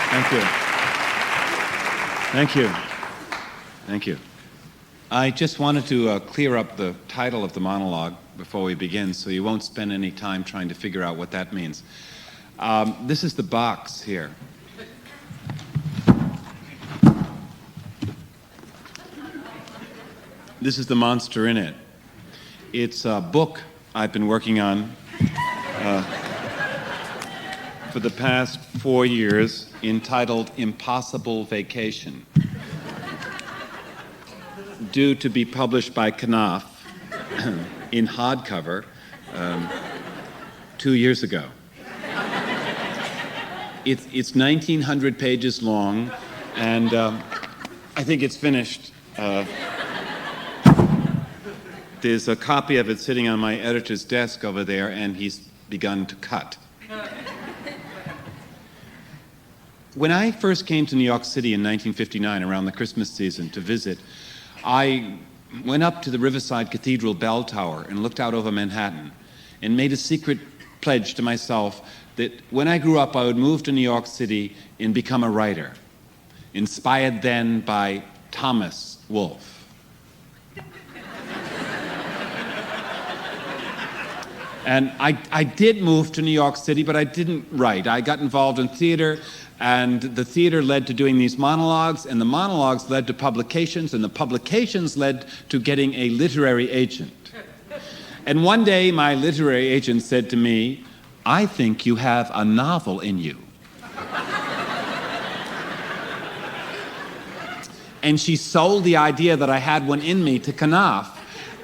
Thank you. Thank you. Thank you. I just wanted to clear up the title of the monologue before we begin, so you won't spend any time trying to figure out what that means. This is the box here. This is the monster in it. It's a book I've been working on for the past 4 years, entitled Impossible Vacation, due to be published by Knopf in hardcover 2 years ago. It's 1,900 pages long, and I think it's finished. There's a copy of it sitting on my editor's desk over there, and he's begun to cut. When I first came to New York City in 1959, around the Christmas season, to visit, I went up to the Riverside Cathedral bell tower and looked out over Manhattan and made a secret pledge to myself that when I grew up, I would move to New York City and become a writer, inspired then by Thomas Wolfe. And I did move to New York City, but I didn't write. I got involved in theater, and the theater led to doing these monologues, and the monologues led to publications, and the publications led to getting a literary agent. And one day, my literary agent said to me, "I think you have a novel in you." And she sold the idea that I had one in me to Knopf,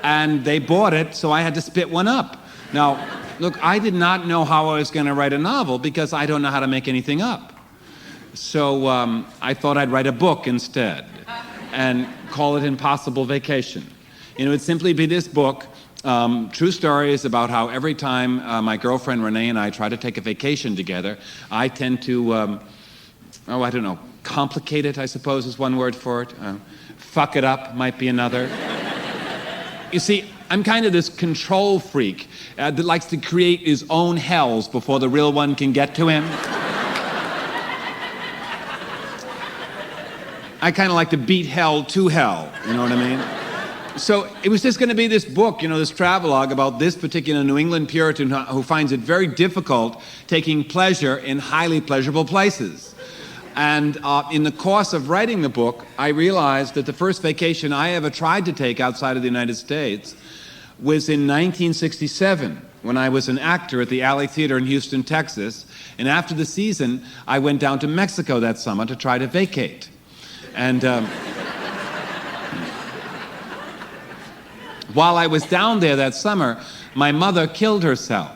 and they bought it, so I had to spit one up. Now, look, I did not know how I was going to write a novel because I don't know how to make anything up. So I thought I'd write a book instead and call it Impossible Vacation. It would simply be this book, true stories about how every time my girlfriend Renee and I try to take a vacation together, I tend to, I don't know, complicate it, I suppose is one word for it. Fuck it up might be another. You see, I'm kind of this control freak that likes to create his own hells before the real one can get to him. I kind of like to beat hell to hell, you know what I mean? So it was just going to be this book, this travelogue about this particular New England Puritan who finds it very difficult taking pleasure in highly pleasurable places. And in the course of writing the book, I realized that the first vacation I ever tried to take outside of the United States was in 1967, when I was an actor at the Alley Theater in Houston, Texas. And after the season, I went down to Mexico that summer to try to vacate. And while I was down there that summer, my mother killed herself.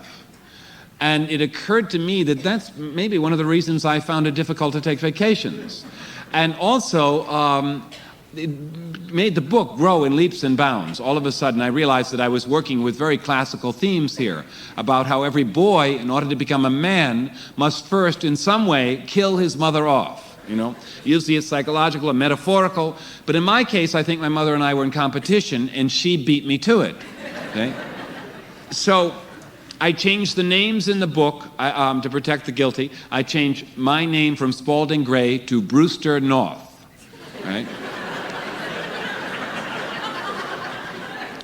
And it occurred to me that that's maybe one of the reasons I found it difficult to take vacations. And also, it made the book grow in leaps and bounds. All of a sudden, I realized that I was working with very classical themes here about how every boy, in order to become a man, must first, in some way, kill his mother off. Usually it's psychological or metaphorical, but in my case, I think my mother and I were in competition, and she beat me to it. Okay? So I changed the names in the book to protect the guilty. I changed my name from Spalding Gray to Brewster North. Right?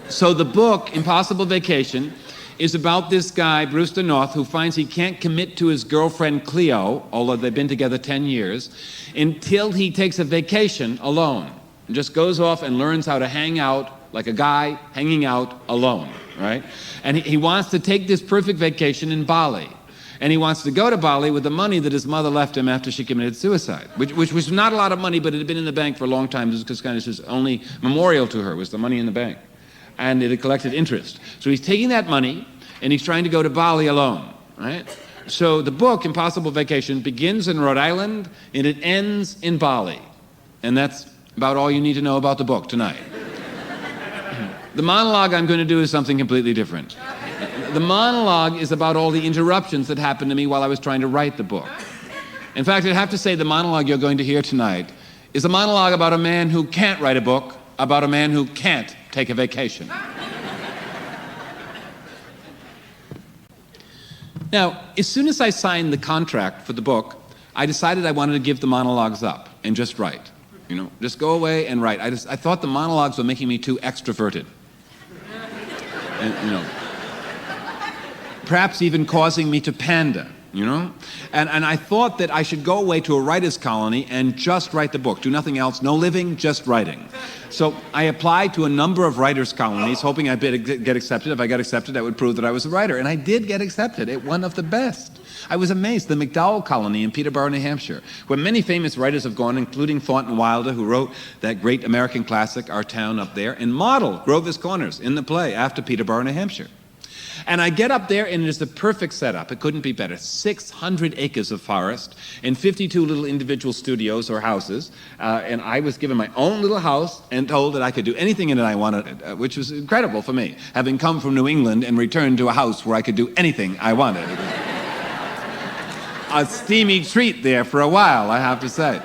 So the book, Impossible Vacation, is about this guy, Brewster North, who finds he can't commit to his girlfriend Cleo, although they've been together 10 years, until he takes a vacation alone. And just goes off and learns how to hang out like a guy hanging out alone, right? And he wants to take this perfect vacation in Bali. And he wants to go to Bali with the money that his mother left him after she committed suicide, which was not a lot of money, but it had been in the bank for a long time. This was kind of his only memorial to her, was the money in the bank. And it had collected interest. So he's taking that money, and he's trying to go to Bali alone, right? So the book, Impossible Vacation, begins in Rhode Island, and it ends in Bali. And that's about all you need to know about the book tonight. The monologue I'm going to do is something completely different. The monologue is about all the interruptions that happened to me while I was trying to write the book. In fact, I'd have to say the monologue you're going to hear tonight is a monologue about a man who can't write a book, about a man who can't take a vacation. Now, as soon as I signed the contract for the book, I decided I wanted to give the monologues up and just write. Just go away and write. I thought the monologues were making me too extroverted. And, perhaps even causing me to panda, And I thought that I should go away to a writer's colony and just write the book. Do nothing else, no living, just writing. So I applied to a number of writers' colonies, hoping I'd get accepted. If I got accepted, that would prove that I was a writer. And I did get accepted at one of the best. I was amazed. The McDowell Colony in Peterborough, New Hampshire, where many famous writers have gone, including Thornton Wilder, who wrote that great American classic, Our Town Up There, and modeled Grover's Corners in the play after Peterborough, New Hampshire. And I get up there, and it is the perfect setup. It couldn't be better. 600 acres of forest and 52 little individual studios or houses. And I was given my own little house and told that I could do anything in it I wanted, which was incredible for me, having come from New England and returned to a house where I could do anything I wanted. A steamy treat there for a while, I have to say.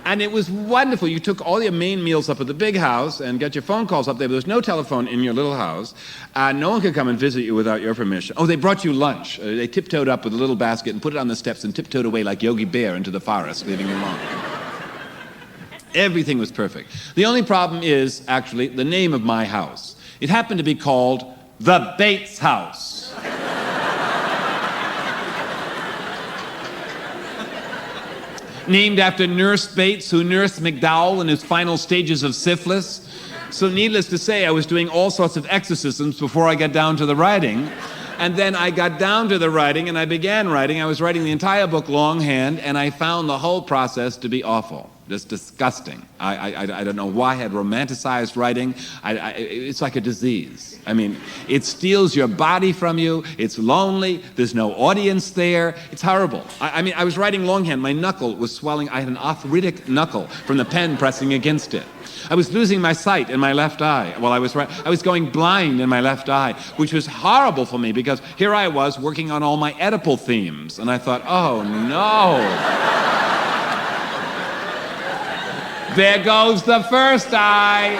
And it was wonderful. You took all your main meals up at the big house and got your phone calls up there. There was no telephone in your little house. No one could come and visit you without your permission. Oh, they brought you lunch. They tiptoed up with a little basket and put it on the steps and tiptoed away like Yogi Bear into the forest, leaving you alone. Everything was perfect. The only problem is, actually, the name of my house. It happened to be called the Bates House. Named after Nurse Bates, who nursed McDowell in his final stages of syphilis. So needless to say, I was doing all sorts of exorcisms before I got down to the writing. And then I got down to the writing and I began writing. I was writing the entire book longhand, and I found the whole process to be awful. Just disgusting. I don't know why I had romanticized writing. It's like a disease. I mean, it steals your body from you. It's lonely. There's no audience there. It's horrible. I was writing longhand. My knuckle was swelling. I had an arthritic knuckle from the pen pressing against it. I was losing my sight in my left eye while I was writing. I was going blind in my left eye, which was horrible for me because here I was working on all my Oedipal themes. And I thought, oh no. There goes the first eye.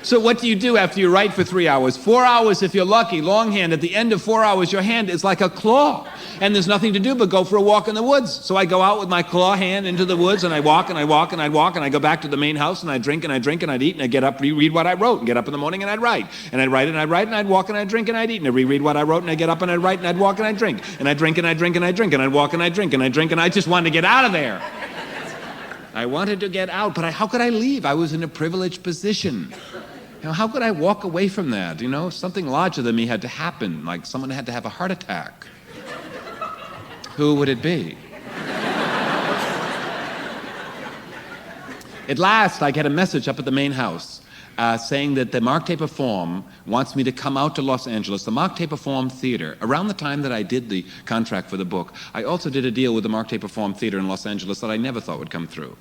So what do you do after you write for 3 hours? 4 hours if you're lucky, longhand. At the end of 4 hours, your hand is like a claw. And there's nothing to do but go for a walk in the woods. So I go out with my claw hand into the woods, and I walk, and I walk, and I walk, and I go back to the main house, and I drink, and I drink, and I'd eat, and I'd get up, reread what I wrote, and get up in the morning, and I'd write. And I'd write, and I'd write, and I'd walk, and I'd drink, and I'd eat, and I'd reread what I wrote, and I'd get up, and I'd write, and I'd walk, and I'd drink. And I'd drink, and I'd drink, and I'd drink, and I'd walk, and I'd drink, and I'd drink, and I just wanted to get out of there. I wanted to get out, but how could I leave? I was in a privileged position. How could I walk away from that? Something larger than me had to happen, like someone had to have a heart attack. Who would it be? At last, I get a message up at the main house saying that the Mark Taper Forum wants me to come out to Los Angeles. The Mark Taper Forum Theater, around the time that I did the contract for the book, I also did a deal with the Mark Taper Forum Theater in Los Angeles that I never thought would come through.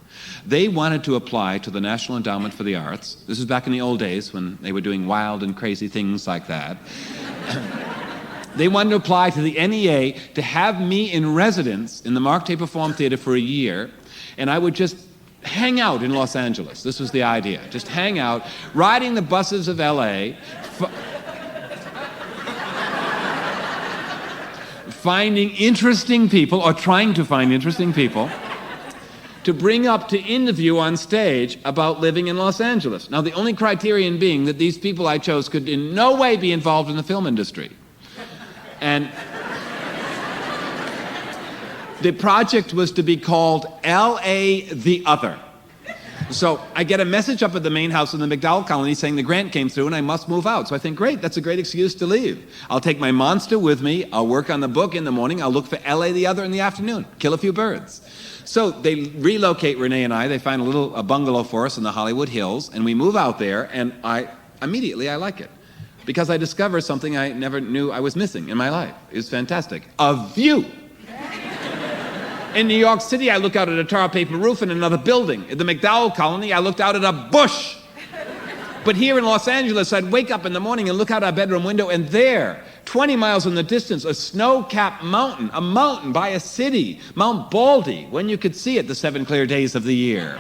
They wanted to apply to the National Endowment for the Arts. This was back in the old days when they were doing wild and crazy things like that. They wanted to apply to the NEA to have me in residence in the Mark Taper Forum Theater for a year, and I would just hang out in Los Angeles. This was the idea. Just hang out, riding the buses of LA, finding interesting people, or trying to find interesting people, to bring up to interview on stage about living in Los Angeles. Now, the only criterion being that these people I chose could in no way be involved in the film industry. And the project was to be called L.A. the Other. So I get a message up at the main house in the McDowell Colony saying the grant came through and I must move out. So I think, great, that's a great excuse to leave. I'll take my monster with me. I'll work on the book in the morning. I'll look for L.A. the Other in the afternoon. Kill a few birds. So they relocate Renee and I. They find a bungalow for us in the Hollywood Hills, and we move out there, and immediately I like it. Because I discover something I never knew I was missing in my life. It was fantastic. A view. In New York City, I look out at a tar paper roof in another building. At the McDowell Colony, I looked out at a bush. But here in Los Angeles, I'd wake up in the morning and look out our bedroom window, and there, 20 miles in the distance, a snow-capped mountain, a mountain by a city, Mount Baldy, when you could see it the 7 clear days of the year.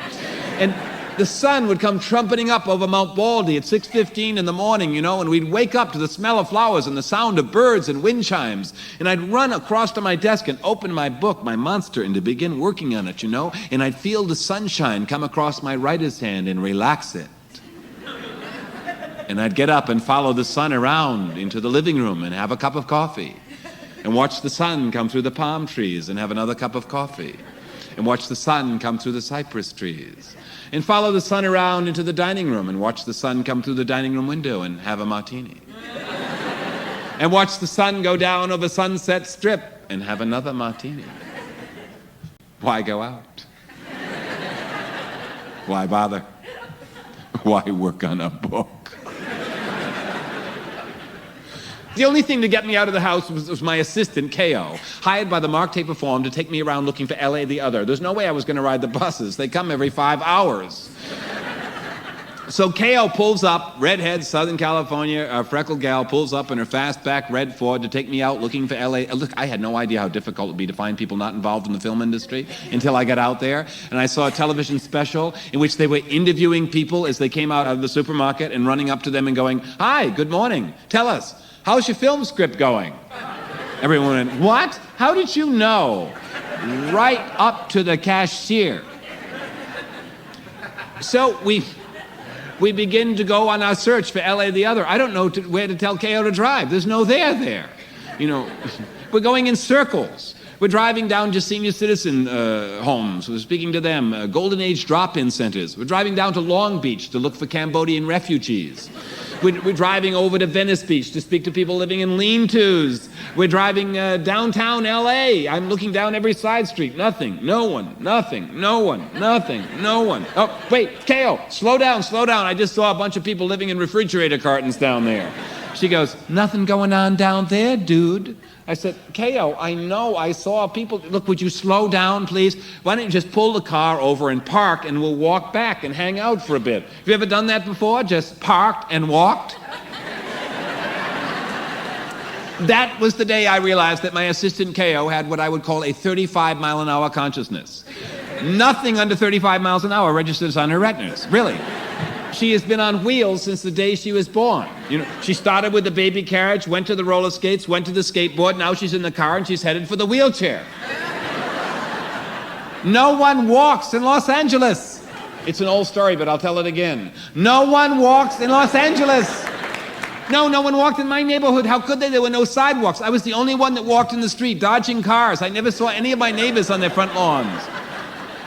And The sun would come trumpeting up over Mount Baldy at 6:15 in the morning, and we'd wake up to the smell of flowers and the sound of birds and wind chimes. And I'd run across to my desk and open my book, my monster, and to begin working on it, and I'd feel the sunshine come across my writer's hand and relax it. And I'd get up and follow the sun around into the living room and have a cup of coffee, and watch the sun come through the palm trees and have another cup of coffee, and watch the sun come through the cypress trees, and follow the sun around into the dining room and watch the sun come through the dining room window and have a martini. And watch the sun go down over Sunset Strip and have another martini. Why go out? Why bother? Why work on a book? The only thing to get me out of the house was my assistant, K.O., hired by the Mark Taper Forum to take me around looking for L.A. the Other. There's no way I was going to ride the buses. They come every 5 hours. So K.O. pulls up, redhead, Southern California, a freckled gal pulls up in her fastback red Ford to take me out looking for L.A. Look, I had no idea how difficult it would be to find people not involved in the film industry until I got out there. And I saw a television special in which they were interviewing people as they came out of the supermarket and running up to them and going, "Hi, good morning. Tell us, how's your film script going?" Everyone went, "What? How did you know?" Right up to the cashier. So we begin to go on our search for L.A. the Other. I don't know where to tell K.O. to drive. There's no there. We're going in circles. We're driving down to senior citizen homes. We're speaking to them, Golden Age drop-in centers. We're driving down to Long Beach to look for Cambodian refugees. We're driving over to Venice Beach to speak to people living in lean-tos. We're driving downtown L.A. I'm looking down every side street. Nothing, no one, nothing, no one, nothing, no one. Oh, wait, K.O., slow down. I just saw a bunch of people living in refrigerator cartons down there. She goes, "Nothing going on down there, dude." I said, "K.O., I know, I saw people. Look, would you slow down, please? Why don't you just pull the car over and park and we'll walk back and hang out for a bit." Have you ever done that before? Just parked and walked? That was the day I realized that my assistant K.O. had what I would call a 35-mile-an-hour consciousness. Nothing under 35 miles an hour registers on her retinas, really. She has been on wheels since the day she was born. She started with the baby carriage, went to the roller skates, went to the skateboard, now she's in the car and she's headed for the wheelchair. No one walks in Los Angeles. It's an old story, but I'll tell it again. No one walks in Los Angeles. No one walked in my neighborhood. How could they? There were no sidewalks. I was the only one that walked in the street, dodging cars. I never saw any of my neighbors on their front lawns.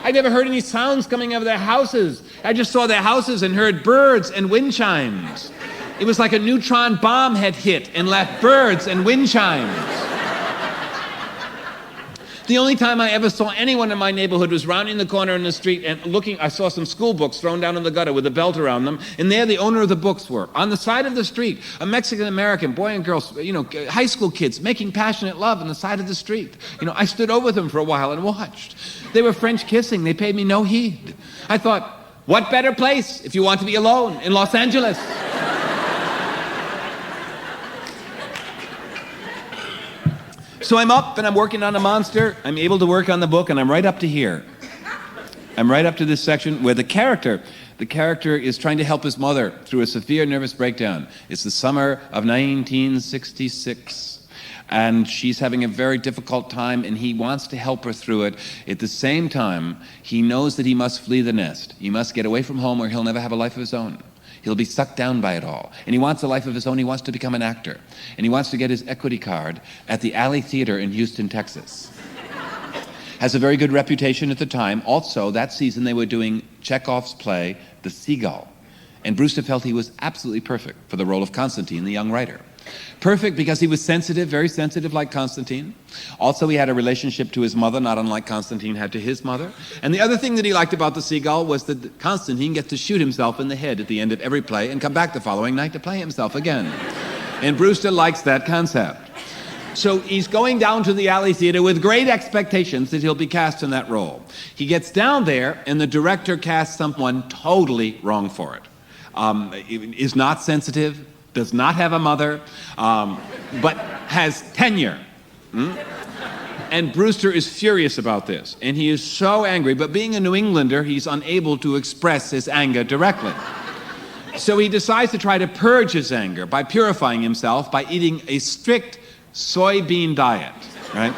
I never heard any sounds coming out of their houses. I just saw their houses and heard birds and wind chimes. It was like a neutron bomb had hit and left birds and wind chimes. The only time I ever saw anyone in my neighborhood was rounding the corner in the street and looking. I saw some school books thrown down in the gutter with a belt around them, and there the owner of the books were. On the side of the street, a Mexican-American boy and girl, high school kids making passionate love on the side of the street. I stood over them for a while and watched. They were French kissing. They paid me no heed. I thought, what better place if you want to be alone in Los Angeles? So I'm up and I'm working on a monster. I'm able to work on the book and I'm right up to here. I'm right up to this section where the character is trying to help his mother through a severe nervous breakdown. It's the summer of 1966. And she's having a very difficult time and he wants to help her through it. At the same time, he knows that he must flee the nest. He must get away from home or he'll never have a life of his own. He'll be sucked down by it all. And he wants a life of his own. He wants to become an actor. And he wants to get his equity card at the Alley Theater in Houston, Texas. Has a very good reputation at the time. Also, that season they were doing Chekhov's play, The Seagull. And Brewster felt he was absolutely perfect for the role of Constantine, the young writer. Perfect because he was sensitive, very sensitive like Constantine. Also, he had a relationship to his mother, not unlike Constantine had to his mother. And the other thing that he liked about The Seagull was that Constantine gets to shoot himself in the head at the end of every play and come back the following night to play himself again. And Brewster likes that concept. So he's going down to the Alley Theater with great expectations that he'll be cast in that role. He gets down there and the director casts someone totally wrong for it. Is not sensitive, does not have a mother, but has tenure. And Brewster is furious about this, and he is so angry, but being a New Englander, he's unable to express his anger directly. So he decides to try to purge his anger by purifying himself by eating a strict soybean diet, right?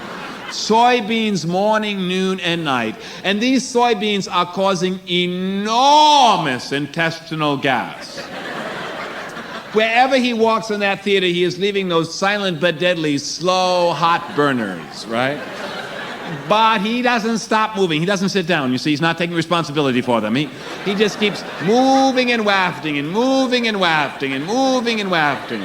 Soybeans morning, noon, and night. And these soybeans are causing enormous intestinal gas. Wherever he walks in that theater, he is leaving those silent but deadly slow hot burners, right? But he doesn't stop moving. He doesn't sit down. You see, he's not taking responsibility for them. He just keeps moving and wafting and moving and wafting and moving and wafting.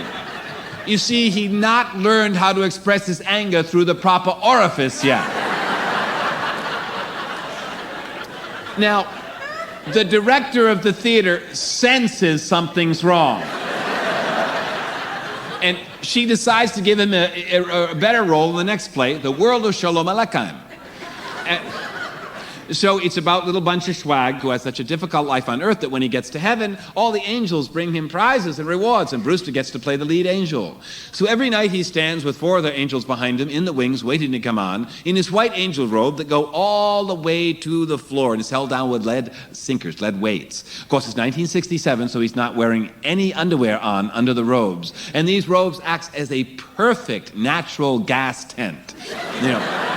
You see, he not learned how to express his anger through the proper orifice yet. Now, the director of the theater senses something's wrong. And she decides to give him a better role in the next play, The World of Shalom Aleichem. So it's about little bunch of swag who has such a difficult life on earth that when he gets to heaven, all the angels bring him prizes and rewards, and Brewster gets to play the lead angel. So every night he stands with 4 other angels behind him in the wings waiting to come on in his white angel robe that go all the way to the floor and is held down with lead sinkers, lead weights. Of course, it's 1967, so he's not wearing any underwear on under the robes. And these robes act as a perfect natural gas tent. You know.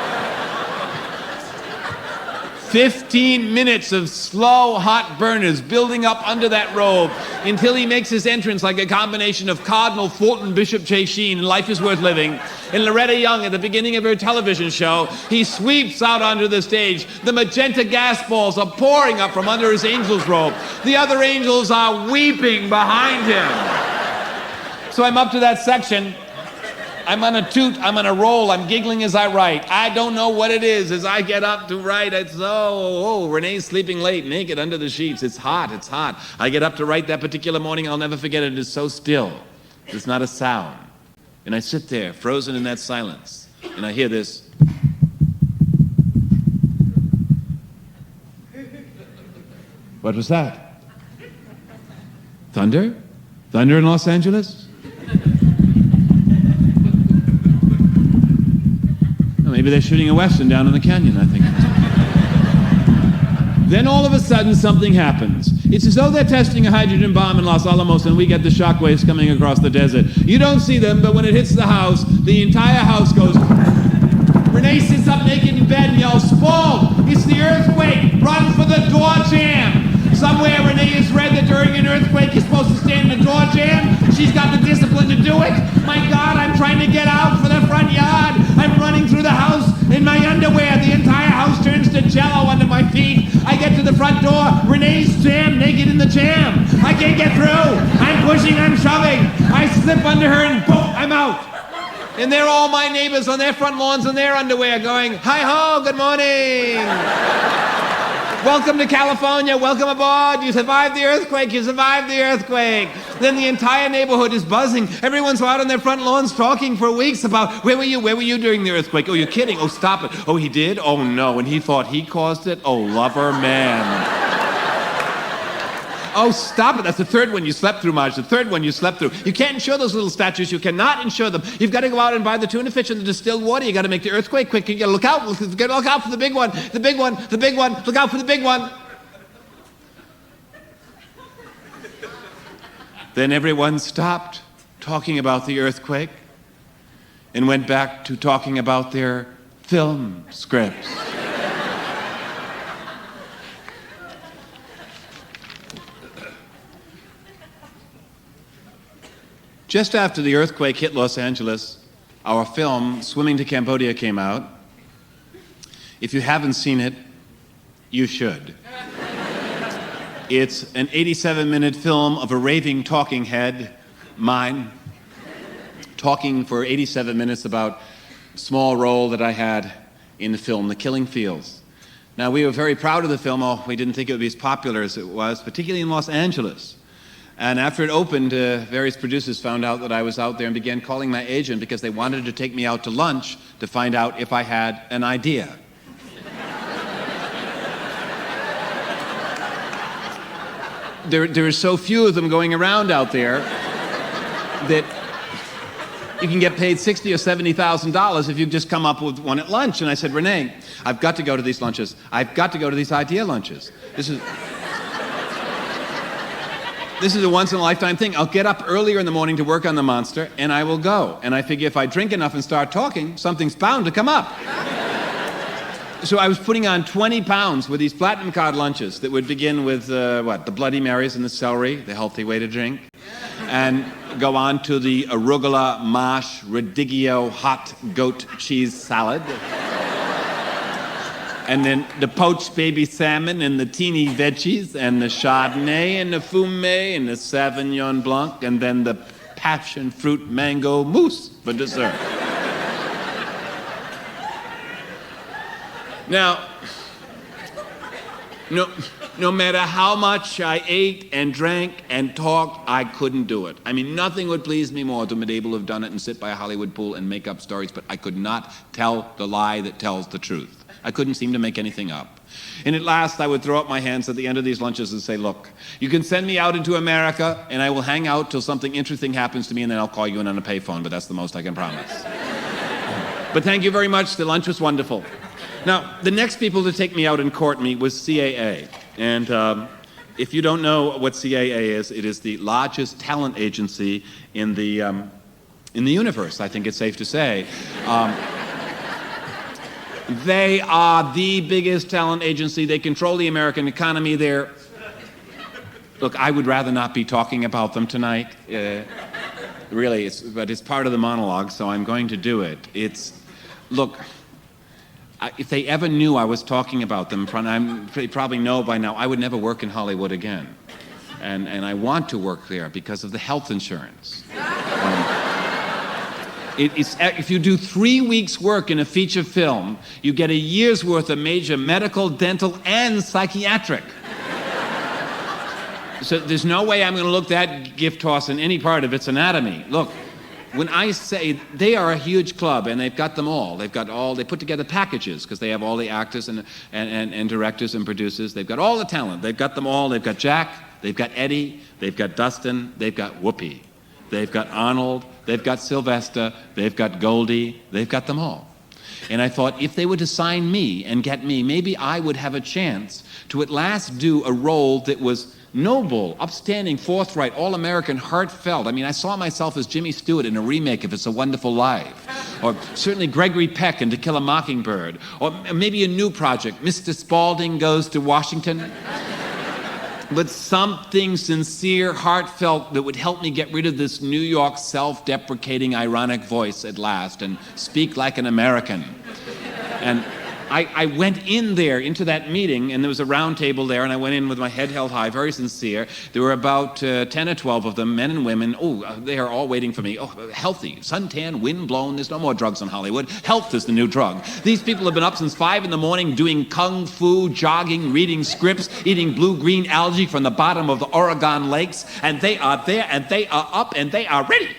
15 minutes of slow, hot burners building up under that robe until he makes his entrance like a combination of Cardinal Fulton, Bishop J. Sheen, and Life is Worth Living, and Loretta Young at the beginning of her television show. He sweeps out onto the stage. The magenta gas balls are pouring up from under his angel's robe. The other angels are weeping behind him. So I'm up to that section. I'm on a toot, I'm on a roll, I'm giggling as I write. I don't know what it is as I get up to write. It's, Renee's sleeping late, naked under the sheets. It's hot, it's hot. I get up to write that particular morning, I'll never forget it. It is so still. There's not a sound. And I sit there, frozen in that silence. And I hear this. What was that? Thunder? Thunder in Los Angeles? Maybe they're shooting a Western down in the canyon, I think. Then all of a sudden, something happens. It's as though they're testing a hydrogen bomb in Los Alamos and we get the shockwaves coming across the desert. You don't see them, but when it hits the house, the entire house goes... Renee sits up naked in bed and yells, "Spald, it's the earthquake! Run for the door jam!" Somewhere Renee has read that during an earthquake you're supposed to stand in the door jam. She's got the discipline to do it. My God, I'm trying to get out for the front yard. I'm running through the house in my underwear. The entire house turns to jello under my feet. I get to the front door. Renee's jammed naked in the jam. I can't get through. I'm pushing, I'm shoving. I slip under her and boom, I'm out. And they're all my neighbors on their front lawns in their underwear going, "Hi-ho, good morning. Welcome to California, welcome aboard. You survived the earthquake, you survived the earthquake." Then the entire neighborhood is buzzing. Everyone's out on their front lawns talking for weeks about, where were you during the earthquake? Oh, you're kidding. Oh, stop it. Oh, he did? Oh, no. And he thought he caused it? Oh, lover man. Oh, stop it. That's the third one you slept through, Marge. The third one you slept through. You can't insure those little statues. You cannot insure them. You've got to go out and buy the tuna fish and the distilled water. You got to make the earthquake quick. You got to look out. Look out for the big one. The big one. The big one. Look out for the big one. Then everyone stopped talking about the earthquake and went back to talking about their film scripts. Just after the earthquake hit Los Angeles, our film, Swimming to Cambodia, came out. If you haven't seen it, you should. It's an 87-minute film of a raving talking head, mine, talking for 87 minutes about a small role that I had in the film, The Killing Fields. Now, we were very proud of the film, although we didn't think it would be as popular as it was, particularly in Los Angeles. And after it opened, various producers found out that I was out there and began calling my agent because they wanted to take me out to lunch to find out if I had an idea. There are so few of them going around out there that you can get paid $60,000 or $70,000 if you just come up with one at lunch. And I said, Renee, I've got to go to these lunches. I've got to go to these idea lunches. This is a once-in-a-lifetime thing. I'll get up earlier in the morning to work on the monster, and I will go. And I figure if I drink enough and start talking, something's bound to come up. So I was putting on 20 pounds with these platinum card lunches that would begin with, the Bloody Marys and the celery, the healthy way to drink, and go on to the arugula, mash, radicchio, hot goat cheese salad. And then the poached baby salmon and the teeny veggies and the Chardonnay and the Fumé and the Sauvignon Blanc and then the passion fruit mango mousse for dessert. Now, no matter how much I ate and drank and talked, I couldn't do it. I mean, nothing would please me more than to be able to have done it and sit by a Hollywood pool and make up stories, but I could not tell the lie that tells the truth. I couldn't seem to make anything up. And at last, I would throw up my hands at the end of these lunches and say, look, you can send me out into America, and I will hang out till something interesting happens to me, and then I'll call you in on a payphone, but that's the most I can promise. But thank you very much. The lunch was wonderful. Now, the next people to take me out and court me was CAA. And if you don't know what CAA is, it is the largest talent agency in the universe, I think it's safe to say. They are the biggest talent agency. They control the American economy. Look, I would rather not be talking about them tonight. Really, but it's part of the monologue, so I'm going to do it. Look, if they ever knew I was talking about them, they probably know by now, I would never work in Hollywood again. And I want to work there because of the health insurance. If you do 3 weeks' work in a feature film, you get a year's worth of major medical, dental, and psychiatric. So there's no way I'm going to look that gift horse in any part of its anatomy. Look, when I say they are a huge club and they've got them all, they put together packages because they have all the actors and directors and producers. They've got all the talent. They've got them all. They've got Jack, they've got Eddie, they've got Dustin, they've got Whoopi. They've got Arnold, they've got Sylvester, they've got Goldie, they've got them all. And I thought if they were to sign me and get me, maybe I would have a chance to at last do a role that was noble, upstanding, forthright, all-American, heartfelt. I mean, I saw myself as Jimmy Stewart in a remake of It's a Wonderful Life. Or certainly Gregory Peck in To Kill a Mockingbird. Or maybe a new project, Mr. Spalding Goes to Washington. But something sincere, heartfelt that would help me get rid of this New York self-deprecating, ironic voice at last and speak like an American. And I went in there into that meeting, and there was a round table there, and I went in with my head held high, very sincere. There were about 10 or 12 of them, men and women. They are all waiting for me. Healthy, suntan, wind-blown. There's no more drugs in Hollywood. Health is the new drug. These people have been up since 5 in the morning doing kung fu, jogging, reading scripts, eating blue-green algae from the bottom of the Oregon lakes, and they are there, and they are up, and they are ready.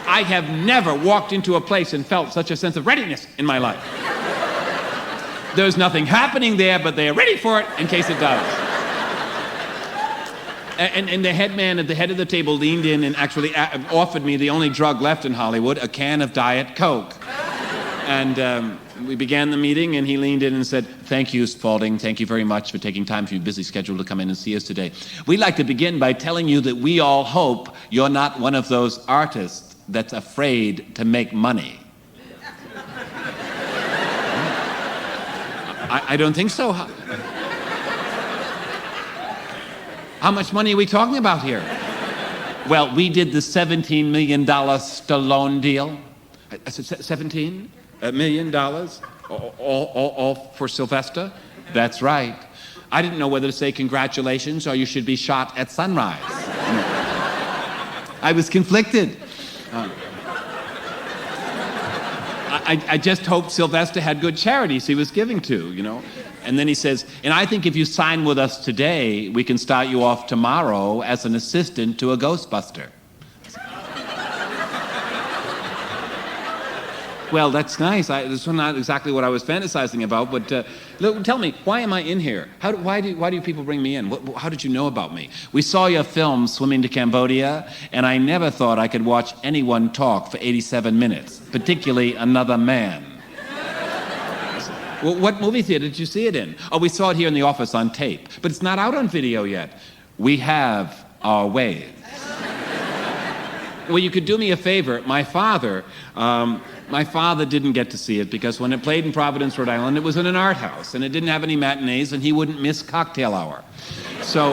I have never walked into a place and felt such a sense of readiness in my life. There's nothing happening there, but they are ready for it in case it does. And the head man at the head of the table leaned in and actually offered me the only drug left in Hollywood, a can of Diet Coke. And we began the meeting, and he leaned in and said, "Thank you, Spalding. Thank you very much for taking time from your busy schedule to come in and see us today. We'd like to begin by telling you that we all hope you're not one of those artists that's afraid to make money." I don't think so. How much money are we talking about here? Well, we did the $17 million Stallone deal. I said $17 million? All for Sylvester? That's right. I didn't know whether to say congratulations or you should be shot at sunrise. I was conflicted. I just hoped Sylvester had good charities he was giving to, And then he says, and I think if you sign with us today, we can start you off tomorrow as an assistant to a Ghostbuster. Well, that's nice. This was not exactly what I was fantasizing about, but look, tell me, why am I in here? Why do people bring me in? How did you know about me? We saw your film, Swimming to Cambodia, and I never thought I could watch anyone talk for 87 minutes, particularly another man. Well, what movie theater did you see it in? Oh, we saw it here in the office on tape, but it's not out on video yet. We have our ways. Well, you could do me a favor. My father didn't get to see it because when it played in Providence, Rhode Island, it was in an art house, and it didn't have any matinees, and he wouldn't miss cocktail hour. So,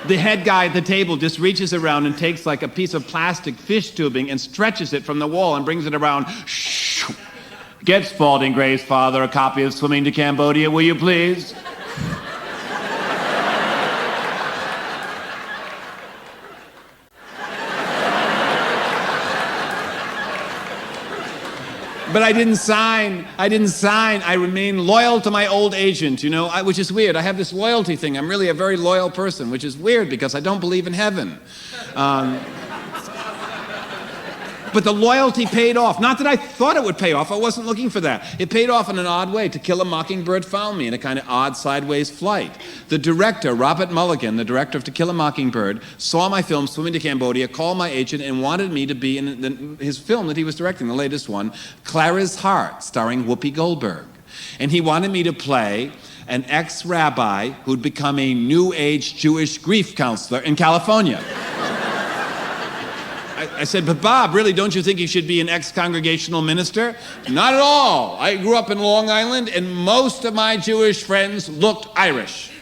the head guy at the table just reaches around and takes like a piece of plastic fish tubing and stretches it from the wall and brings it around. Shh. Get Spalding Gray's father a copy of Swimming to Cambodia, will you please? But I didn't sign. I remain loyal to my old agent, which is weird. I have this loyalty thing. I'm really a very loyal person, which is weird because I don't believe in heaven. But the loyalty paid off. Not that I thought it would pay off. I wasn't looking for that. It paid off in an odd way. To Kill a Mockingbird found me in a kind of odd sideways flight. The director, Robert Mulligan, the director of To Kill a Mockingbird, saw my film, Swimming to Cambodia, called my agent, and wanted me to be in his film that he was directing, the latest one, Clara's Heart, starring Whoopi Goldberg. And he wanted me to play an ex-rabbi who'd become a New Age Jewish grief counselor in California. I said, but Bob, really, don't you think you should be an ex-congregational minister? Not at all. I grew up in Long Island, and most of my Jewish friends looked Irish.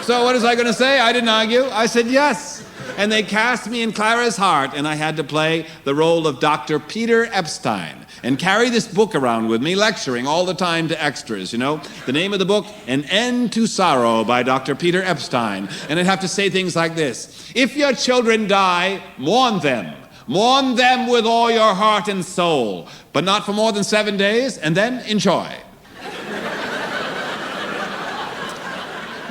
So what was I going to say? I didn't argue. I said yes. And they cast me in Clara's Heart, and I had to play the role of Dr. Peter Epstein and carry this book around with me, lecturing all the time to extras, The name of the book, An End to Sorrow by Dr. Peter Epstein. And I'd have to say things like this. If your children die, mourn them. Mourn them with all your heart and soul, but not for more than 7 days, and then enjoy.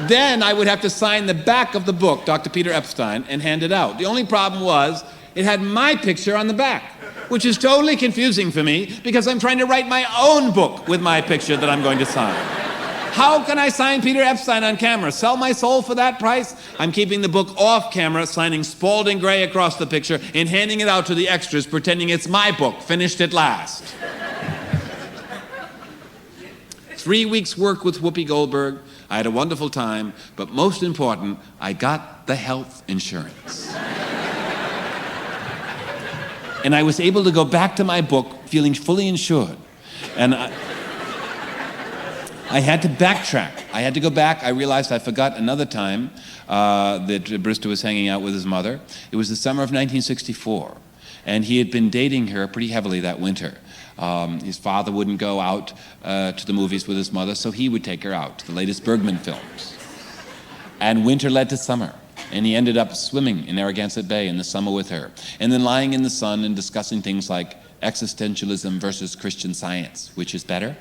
Then I would have to sign the back of the book, Dr. Peter Epstein, and hand it out. The only problem was it had my picture on the back, which is totally confusing for me because I'm trying to write my own book with my picture that I'm going to sign. How can I sign Peter Epstein on camera? Sell my soul for that price? I'm keeping the book off camera, signing Spalding Gray across the picture and handing it out to the extras, pretending it's my book, finished at last. 3 weeks' work with Whoopi Goldberg. I had a wonderful time, but most important, I got the health insurance. And I was able to go back to my book feeling fully insured. And I had to backtrack. I had to go back. I realized I forgot another time that Brewster was hanging out with his mother. It was the summer of 1964. And he had been dating her pretty heavily that winter. His father wouldn't go out to the movies with his mother, so he would take her out to the latest Bergman films. And winter led to summer, and he ended up swimming in Narragansett Bay in the summer with her, and then lying in the sun and discussing things like existentialism versus Christian Science, which is better?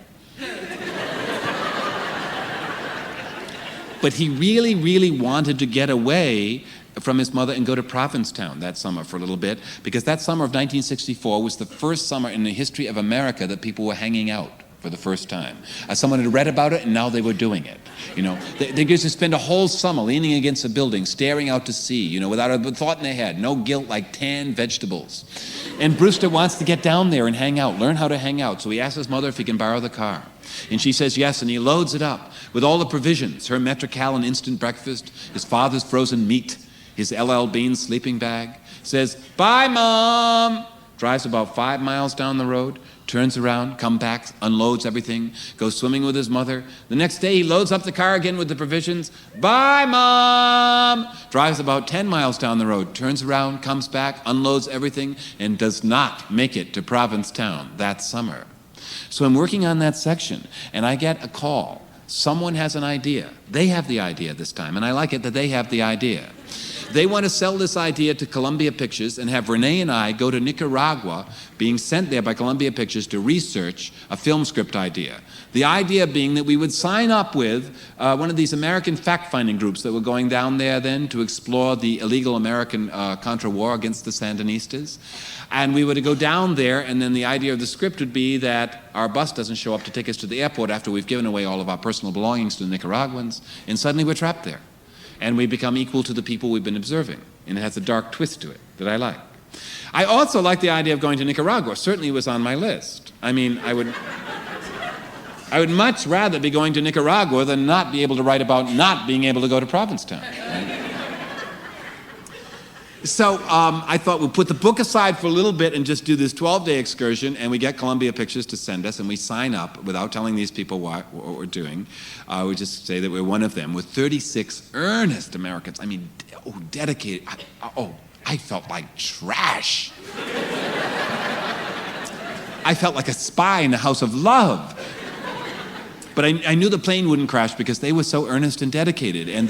But he really, really wanted to get away from his mother and go to Provincetown that summer for a little bit, because that summer of 1964 was the first summer in the history of America that people were hanging out for the first time. Someone had read about it, and now they were doing it. They used to spend a whole summer leaning against a building, staring out to sea, without a thought in their head, no guilt, like canned vegetables. And Brewster wants to get down there and hang out, learn how to hang out. So he asks his mother if he can borrow the car. And she says yes, and he loads it up with all the provisions, her Metro-Cal instant breakfast, his father's frozen meat, his LL Bean sleeping bag, says, "Bye, Mom." Drives about 5 miles down the road, turns around, comes back, unloads everything, goes swimming with his mother. The next day, he loads up the car again with the provisions. "Bye, Mom." Drives about 10 miles down the road, turns around, comes back, unloads everything, and does not make it to Provincetown that summer. So I'm working on that section, and I get a call. Someone has an idea. They have the idea this time, and I like it that they have the idea. They want to sell this idea to Columbia Pictures and have Renee and I go to Nicaragua, being sent there by Columbia Pictures to research a film script idea. The idea being that we would sign up with one of these American fact-finding groups that were going down there then to explore the illegal American Contra war against the Sandinistas. And we were to go down there, and then the idea of the script would be that our bus doesn't show up to take us to the airport after we've given away all of our personal belongings to the Nicaraguans, and suddenly we're trapped there. And we become equal to the people we've been observing. And it has a dark twist to it that I like. I also like the idea of going to Nicaragua. Certainly it was on my list. I mean, I would much rather be going to Nicaragua than not be able to write about not being able to go to Provincetown. Right? So I thought we'll put the book aside for a little bit and just do this 12-day excursion, and we get Columbia Pictures to send us, and we sign up without telling these people what we're doing. We just say that we're one of them with 36 earnest Americans. I mean, dedicated. I felt like trash. I felt like a spy in the House of Love. But I knew the plane wouldn't crash because they were so earnest and dedicated, and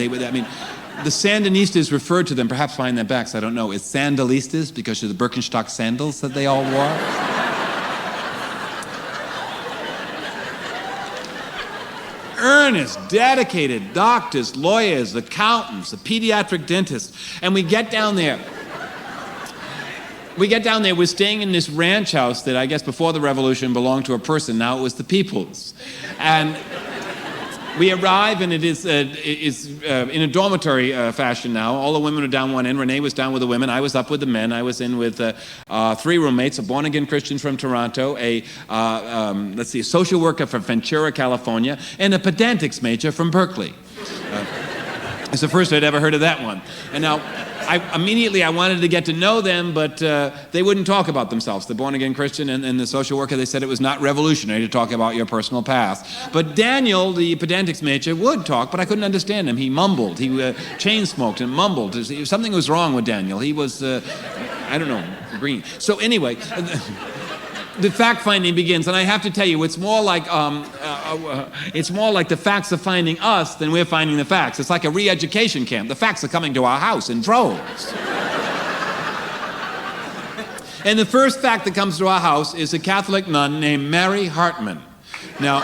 the Sandinistas referred to them, perhaps behind their backs, I don't know, as Sandinistas because of the Birkenstock sandals that they all wore. Earnest, dedicated doctors, lawyers, accountants, a pediatric dentist. And we get down there. We're staying in this ranch house that I guess before the revolution belonged to a person, now it was the people's. And we arrive, and it is in a dormitory fashion now. All the women are down one end. Renee was down with the women. I was up with the men. I was in with 3 roommates, a born-again Christian from Toronto, a social worker from Ventura, California, and a pedantics major from Berkeley. It's the first I'd ever heard of that one. And now, I wanted to get to know them, but they wouldn't talk about themselves. The born-again Christian and the social worker, they said it was not revolutionary to talk about your personal past. But Daniel, the pedantics major, would talk, but I couldn't understand him. He mumbled. He chain-smoked and mumbled. Something was wrong with Daniel. He was, green. So anyway, the fact-finding begins, and I have to tell you, it's more like the facts are finding us than we're finding the facts. It's like a re-education camp. The facts are coming to our house in droves. And the first fact that comes to our house is a Catholic nun named Mary Hartman. Now,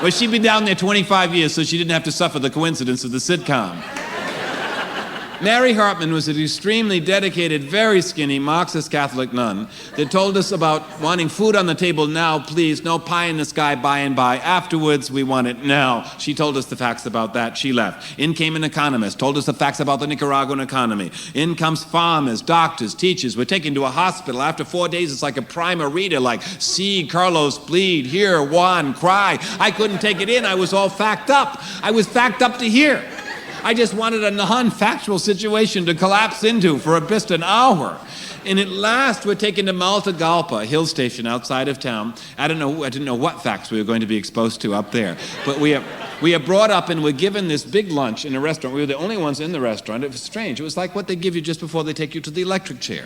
she'd been down there 25 years, so she didn't have to suffer the coincidence of the sitcom. Mary Hartman was an extremely dedicated, very skinny Marxist Catholic nun that told us about wanting food on the table now, please, no pie in the sky by and by. Afterwards, we want it now. She told us the facts about that. She left. In came an economist, told us the facts about the Nicaraguan economy. In comes farmers, doctors, teachers. We're taken to a hospital. After 4 days, it's like a primer reader, like, see Carlos bleed, hear Juan cry. I couldn't take it in. I was all fact up. I was fact up to here. I just wanted a non-factual situation to collapse into for just an hour. And at last, we're taken to Matagalpa, a hill station outside of town. I didn't know what facts we were going to be exposed to up there. But we are brought up and we're given this big lunch in a restaurant. We were the only ones in the restaurant. It was strange. It was like what they give you just before they take you to the electric chair.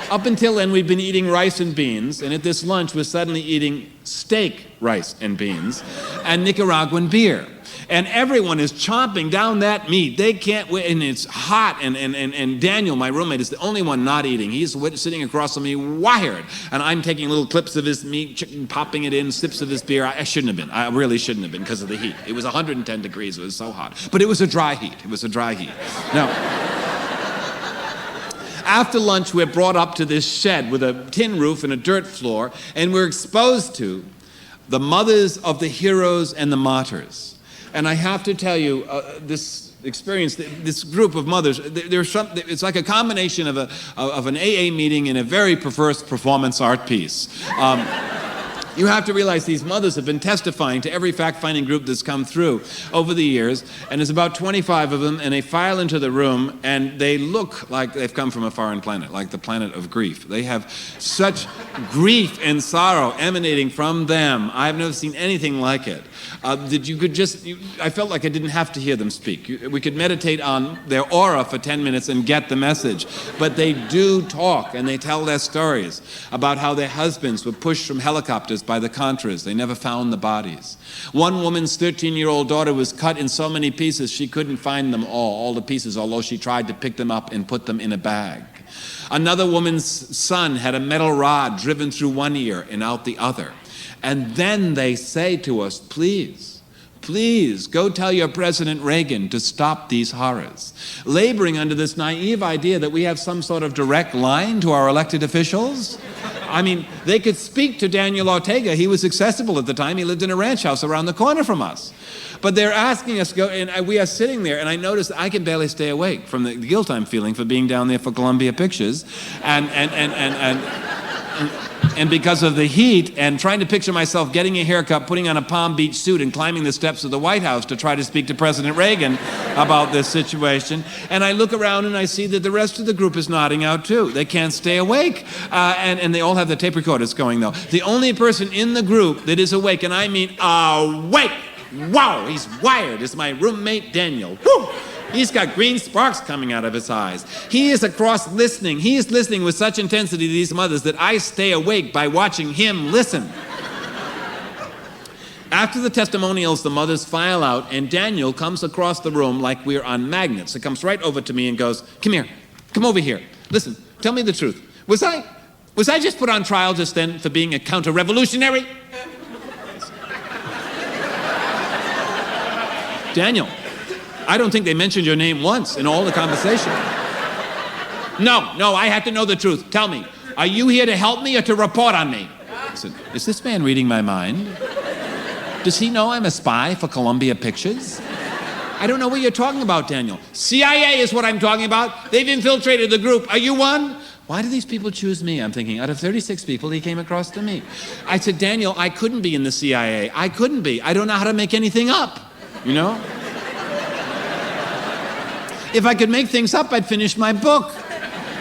Up until then, we'd been eating rice and beans, and at this lunch, we're suddenly eating steak, rice, and beans, and Nicaraguan beer. And everyone is chomping down that meat. They can't wait, and it's hot, and Daniel, my roommate, is the only one not eating. He's sitting across from me, wired, and I'm taking little clips of his meat, popping it in, sips of his beer. I shouldn't have been. I really shouldn't have been because of the heat. It was 110 degrees. It was so hot. But it was a dry heat. Now, after lunch, we're brought up to this shed with a tin roof and a dirt floor, and we're exposed to the mothers of the heroes and the martyrs. And I have to tell you, this experience, this group of mothers, it's like a combination of an AA meeting and a very perverse performance art piece. You have to realize these mothers have been testifying to every fact-finding group that's come through over the years, and there's about 25 of them, and they file into the room, and they look like they've come from a foreign planet, like the planet of grief. They have such grief and sorrow emanating from them. I've never seen anything like it. I felt like I didn't have to hear them speak. We could meditate on their aura for 10 minutes and get the message. But they do talk, and they tell their stories about how their husbands were pushed from helicopters by the Contras. They never found the bodies. One woman's 13-year-old daughter was cut in so many pieces she couldn't find them all the pieces, although she tried to pick them up and put them in a bag. Another woman's son had a metal rod driven through one ear and out the other. And then they say to us, please, go tell your President Reagan to stop these horrors. Laboring under this naive idea that we have some sort of direct line to our elected officials. I mean, they could speak to Daniel Ortega. He was accessible at the time. He lived in a ranch house around the corner from us. But they're asking us to go, and we are sitting there, and I notice I can barely stay awake from the guilt I'm feeling for being down there for Columbia Pictures, and because of the heat, and trying to picture myself getting a haircut, putting on a Palm Beach suit, and climbing the steps of the White House to try to speak to President Reagan about this situation. And I look around and I see that the rest of the group is nodding out too. They can't stay awake. And they all have the tape recorders going though. The only person in the group that is awake, and I mean awake, wow, he's wired, is my roommate Daniel. Woo! He's got green sparks coming out of his eyes. He is across listening. He is listening with such intensity to these mothers that I stay awake by watching him listen. After the testimonials, the mothers file out, and Daniel comes across the room like we're on magnets. He comes right over to me and goes, come here, come over here. Listen, tell me the truth. Was I just put on trial just then for being a counter-revolutionary? Daniel, I don't think they mentioned your name once in all the conversation. No, I have to know the truth. Tell me, are you here to help me or to report on me? I said, is this man reading my mind? Does he know I'm a spy for Columbia Pictures? I don't know what you're talking about, Daniel. CIA is what I'm talking about. They've infiltrated the group. Are you one? Why do these people choose me? I'm thinking, out of 36 people, he came across to me. I said, Daniel, I couldn't be in the CIA. I couldn't be. I don't know how to make anything up, you know? If I could make things up, I'd finish my book.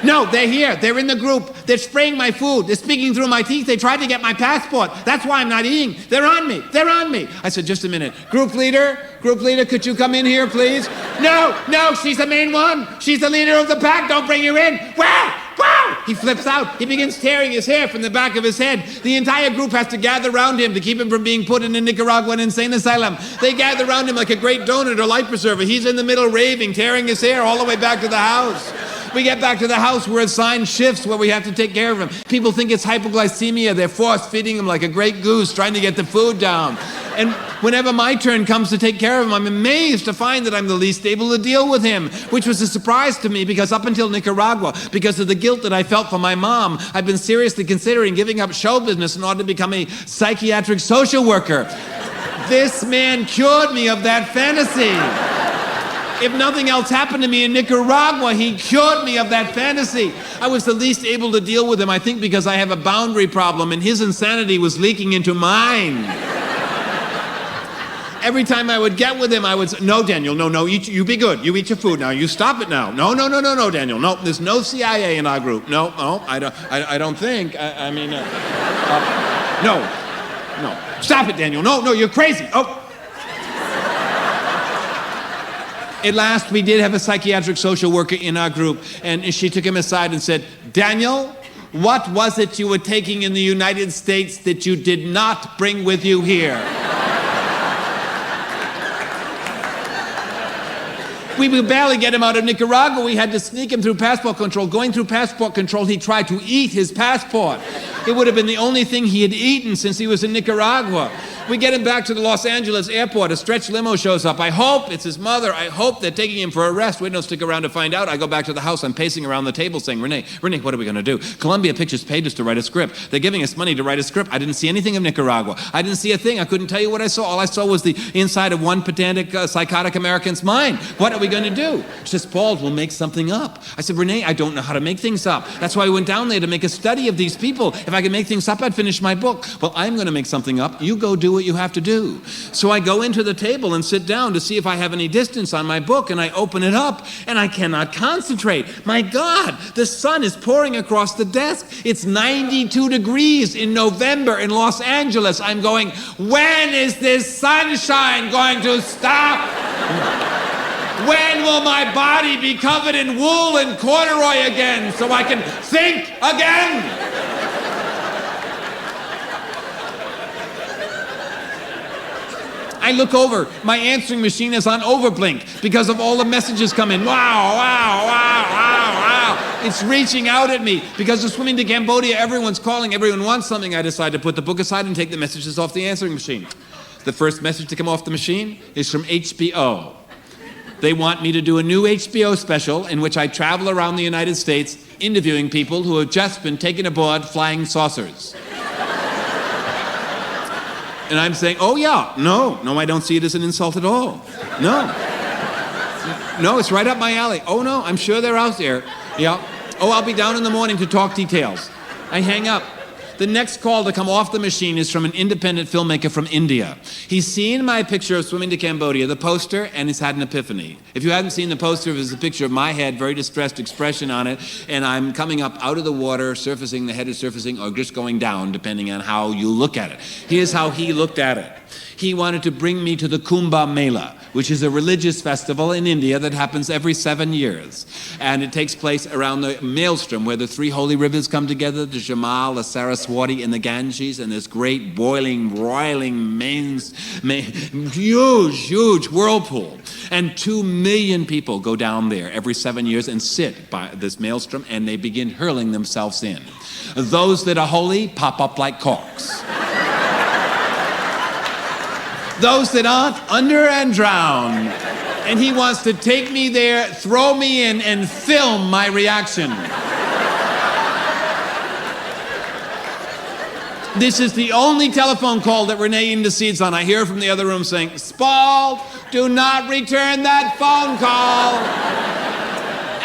No, they're here. They're in the group. They're spraying my food. They're speaking through my teeth. They tried to get my passport. That's why I'm not eating. They're on me. They're on me. I said, just a minute. Group leader, could you come in here, please? No, she's the main one. She's the leader of the pack. Don't bring her in. Wow! He flips out. He begins tearing his hair from the back of his head. The entire group has to gather around him to keep him from being put in a Nicaraguan insane asylum. They gather around him like a great donut or life preserver. He's in the middle raving, tearing his hair all the way back to the house. We get back to the house, we're assigned shifts where we have to take care of him. People think it's hypoglycemia. They're force-feeding him like a great goose, trying to get the food down. And whenever my turn comes to take care of him, I'm amazed to find that I'm the least able to deal with him, which was a surprise to me because up until Nicaragua, because of the guilt that I felt for my mom, I've been seriously considering giving up show business in order to become a psychiatric social worker. This man cured me of that fantasy. If nothing else happened to me in Nicaragua, he cured me of that fantasy. I was the least able to deal with him, I think because I have a boundary problem and his insanity was leaking into mine. Every time I would get with him, I would say, no, Daniel, no, you be good. You eat your food now. You stop it now. No, Daniel. No, there's no CIA in our group. No, I don't think. No. Stop it, Daniel. No, you're crazy. Oh. At last, we did have a psychiatric social worker in our group, and she took him aside and said, Daniel, what was it you were taking in the United States that you did not bring with you here? We would barely get him out of Nicaragua. We had to sneak him through passport control. Going through passport control, he tried to eat his passport. It would have been the only thing he had eaten since he was in Nicaragua. We get him back to the Los Angeles airport. A stretch limo shows up. I hope it's his mother. I hope they're taking him for arrest. We don't stick around to find out. I go back to the house. I'm pacing around the table saying, Renee, what are we going to do? Columbia Pictures paid us to write a script. They're giving us money to write a script. I didn't see anything of Nicaragua. I didn't see a thing. I couldn't tell you what I saw. All I saw was the inside of one pedantic, psychotic American's mind. What are we going to do? She says, Paul, we'll make something up. I said, Renee, I don't know how to make things up. That's why I went down there to make a study of these people. If I could make things up, I'd finish my book. Well, I'm going to make something up. You go do what you have to do. So I go into the table and sit down to see if I have any distance on my book, and I open it up, and I cannot concentrate. My God, the sun is pouring across the desk. It's 92 degrees in November in Los Angeles. I'm going, when is this sunshine going to stop? When will my body be covered in wool and corduroy again so I can think again? I look over, my answering machine is on overblink because of all the messages coming. Wow, wow, wow, wow, wow. It's reaching out at me because of swimming to Cambodia. Everyone's calling, everyone wants something. I decide to put the book aside and take the messages off the answering machine. The first message to come off the machine is from HBO. They want me to do a new HBO special in which I travel around the United States interviewing people who have just been taken aboard flying saucers. And I'm saying, oh yeah, no, I don't see it as an insult at all. No, it's right up my alley. Oh no, I'm sure they're out there. Yeah. Oh, I'll be down in the morning to talk details. I hang up. The next call to come off the machine is from an independent filmmaker from India. He's seen my picture of swimming to Cambodia, the poster, and he's had an epiphany. If you haven't seen the poster, there's a picture of my head, very distressed expression on it, and I'm coming up out of the water, surfacing, the head is surfacing, or just going down, depending on how you look at it. Here's how he looked at it. He wanted to bring me to the Kumbh Mela, which is a religious festival in India that happens every 7 years. And it takes place around the Maelstrom, where the three holy rivers come together, the Jamal, the Saraswati, and the Ganges, and this great boiling, roiling, huge whirlpool. And 2 million people go down there every 7 years and sit by this Maelstrom, and they begin hurling themselves in. Those that are holy pop up like corks. Those that aren't, under and drown. And he wants to take me there, throw me in, and film my reaction. This is the only telephone call that Renee intercedes on. I hear from the other room saying, Spald, do not return that phone call.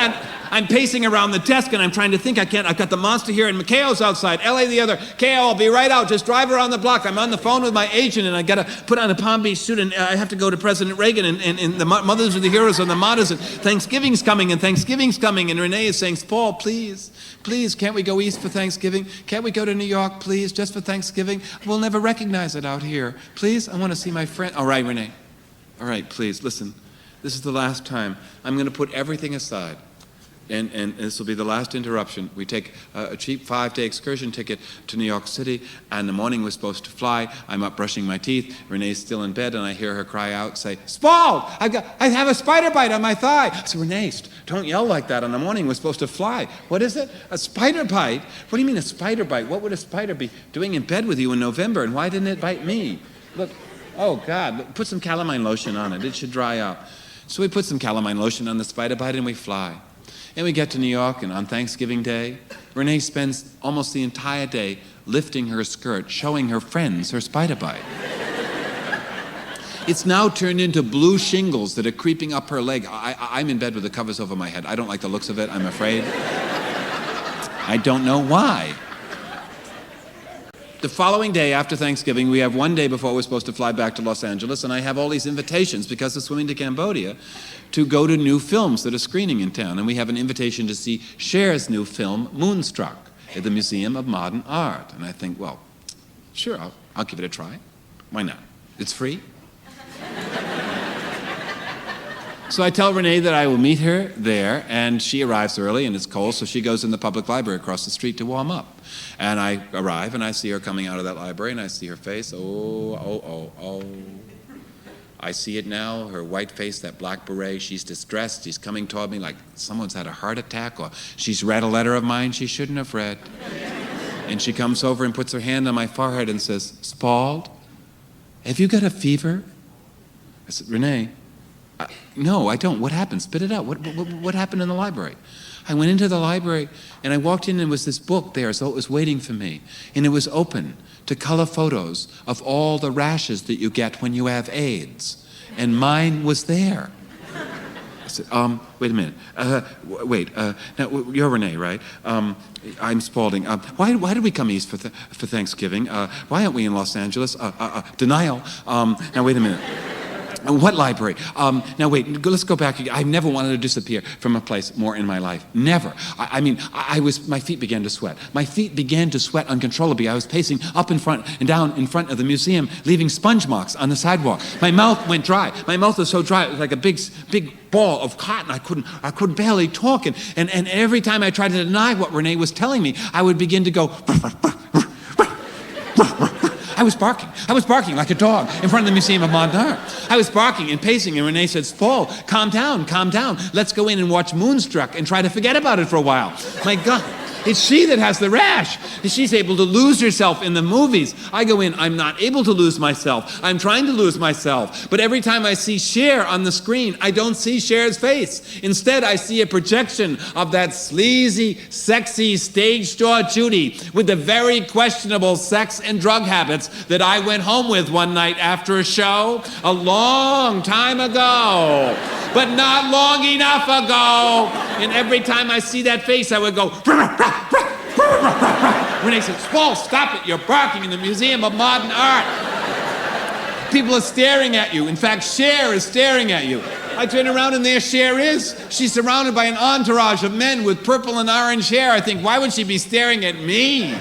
And I'm pacing around the desk and I'm trying to think. I've got the monster here and Mikhail's outside, LA the other. Kale, I'll be right out. Just drive around the block. I'm on the phone with my agent and I got to put on a Palm Beach suit and I have to go to President Reagan and the mothers of the heroes and the martyrs and Thanksgiving's coming. And Renee is saying, Paul, please, can't we go east for Thanksgiving? Can't we go to New York, please, just for Thanksgiving? We'll never recognize it out here. Please, I want to see my friend. All right, Renee. All right, please, listen. This is the last time. I'm going to put everything aside. And this will be the last interruption. We take a cheap 5-day excursion ticket to New York City, and the morning we're supposed to fly. I'm up brushing my teeth. Renee's still in bed, and I hear her cry out, say, Spald, I have a spider bite on my thigh. I said, Renee, don't yell like that. On the morning we're supposed to fly. What is it? A spider bite? What do you mean a spider bite? What would a spider be doing in bed with you in November, and why didn't it bite me? Look, oh God, look, put some calamine lotion on it. It should dry out. So we put some calamine lotion on the spider bite, and we fly. And we get to New York, and on Thanksgiving Day, Renee spends almost the entire day lifting her skirt, showing her friends her spider bite. It's now turned into blue shingles that are creeping up her leg. I'm in bed with the covers over my head. I don't like the looks of it, I'm afraid. I don't know why. The following day after Thanksgiving, we have one day before we're supposed to fly back to Los Angeles, and I have all these invitations because of swimming to Cambodia to go to new films that are screening in town. And we have an invitation to see Cher's new film, Moonstruck, at the Museum of Modern Art. And I think, well, sure, I'll give it a try. Why not? It's free. So I tell Renee that I will meet her there, and she arrives early, and it's cold, so she goes in the public library across the street to warm up. And I arrive, and I see her coming out of that library, and I see her face. Oh. I see it now, her white face, that black beret. She's distressed. She's coming toward me like someone's had a heart attack, or she's read a letter of mine she shouldn't have read. And she comes over and puts her hand on my forehead and says, Spald, have you got a fever? I said, Renee, no, I don't. What happened? Spit it out. What happened in the library? I went into the library and I walked in and there was this book there, so it was waiting for me. And it was open to color photos of all the rashes that you get when you have AIDS. And mine was there. I said, wait a minute. Now, you're Renee, right? I'm Spalding. Why did we come east for Thanksgiving? Why aren't we in Los Angeles? Denial. Now, wait a minute. What library? Now wait, let's go back. I've never wanted to disappear from a place more in my life. Never. My feet began to sweat. My feet began to sweat uncontrollably. I was pacing up in front and down in front of the museum, leaving sponge marks on the sidewalk. My mouth went dry. My mouth was so dry, it was like a big ball of cotton. I couldn't barely talk. And every time I tried to deny what Renee was telling me, I would begin to go, I was barking like a dog in front of the Museum of Modern Art. I was barking and pacing, and Renee said, Paul, calm down. Let's go in and watch Moonstruck and try to forget about it for a while. My God. It's she that has the rash. She's able to lose herself in the movies. I go in, I'm not able to lose myself. I'm trying to lose myself. But every time I see Cher on the screen, I don't see Cher's face. Instead, I see a projection of that sleazy, sexy, stage door Judy with the very questionable sex and drug habits that I went home with one night after a show a long time ago. But not long enough ago. And every time I see that face, I would go, Renee says, Paul, stop it. You're barking in the Museum of Modern Art. People are staring at you. In fact, Cher is staring at you. I turn around and there Cher is. She's surrounded by an entourage of men with purple and orange hair. I think, why would she be staring at me?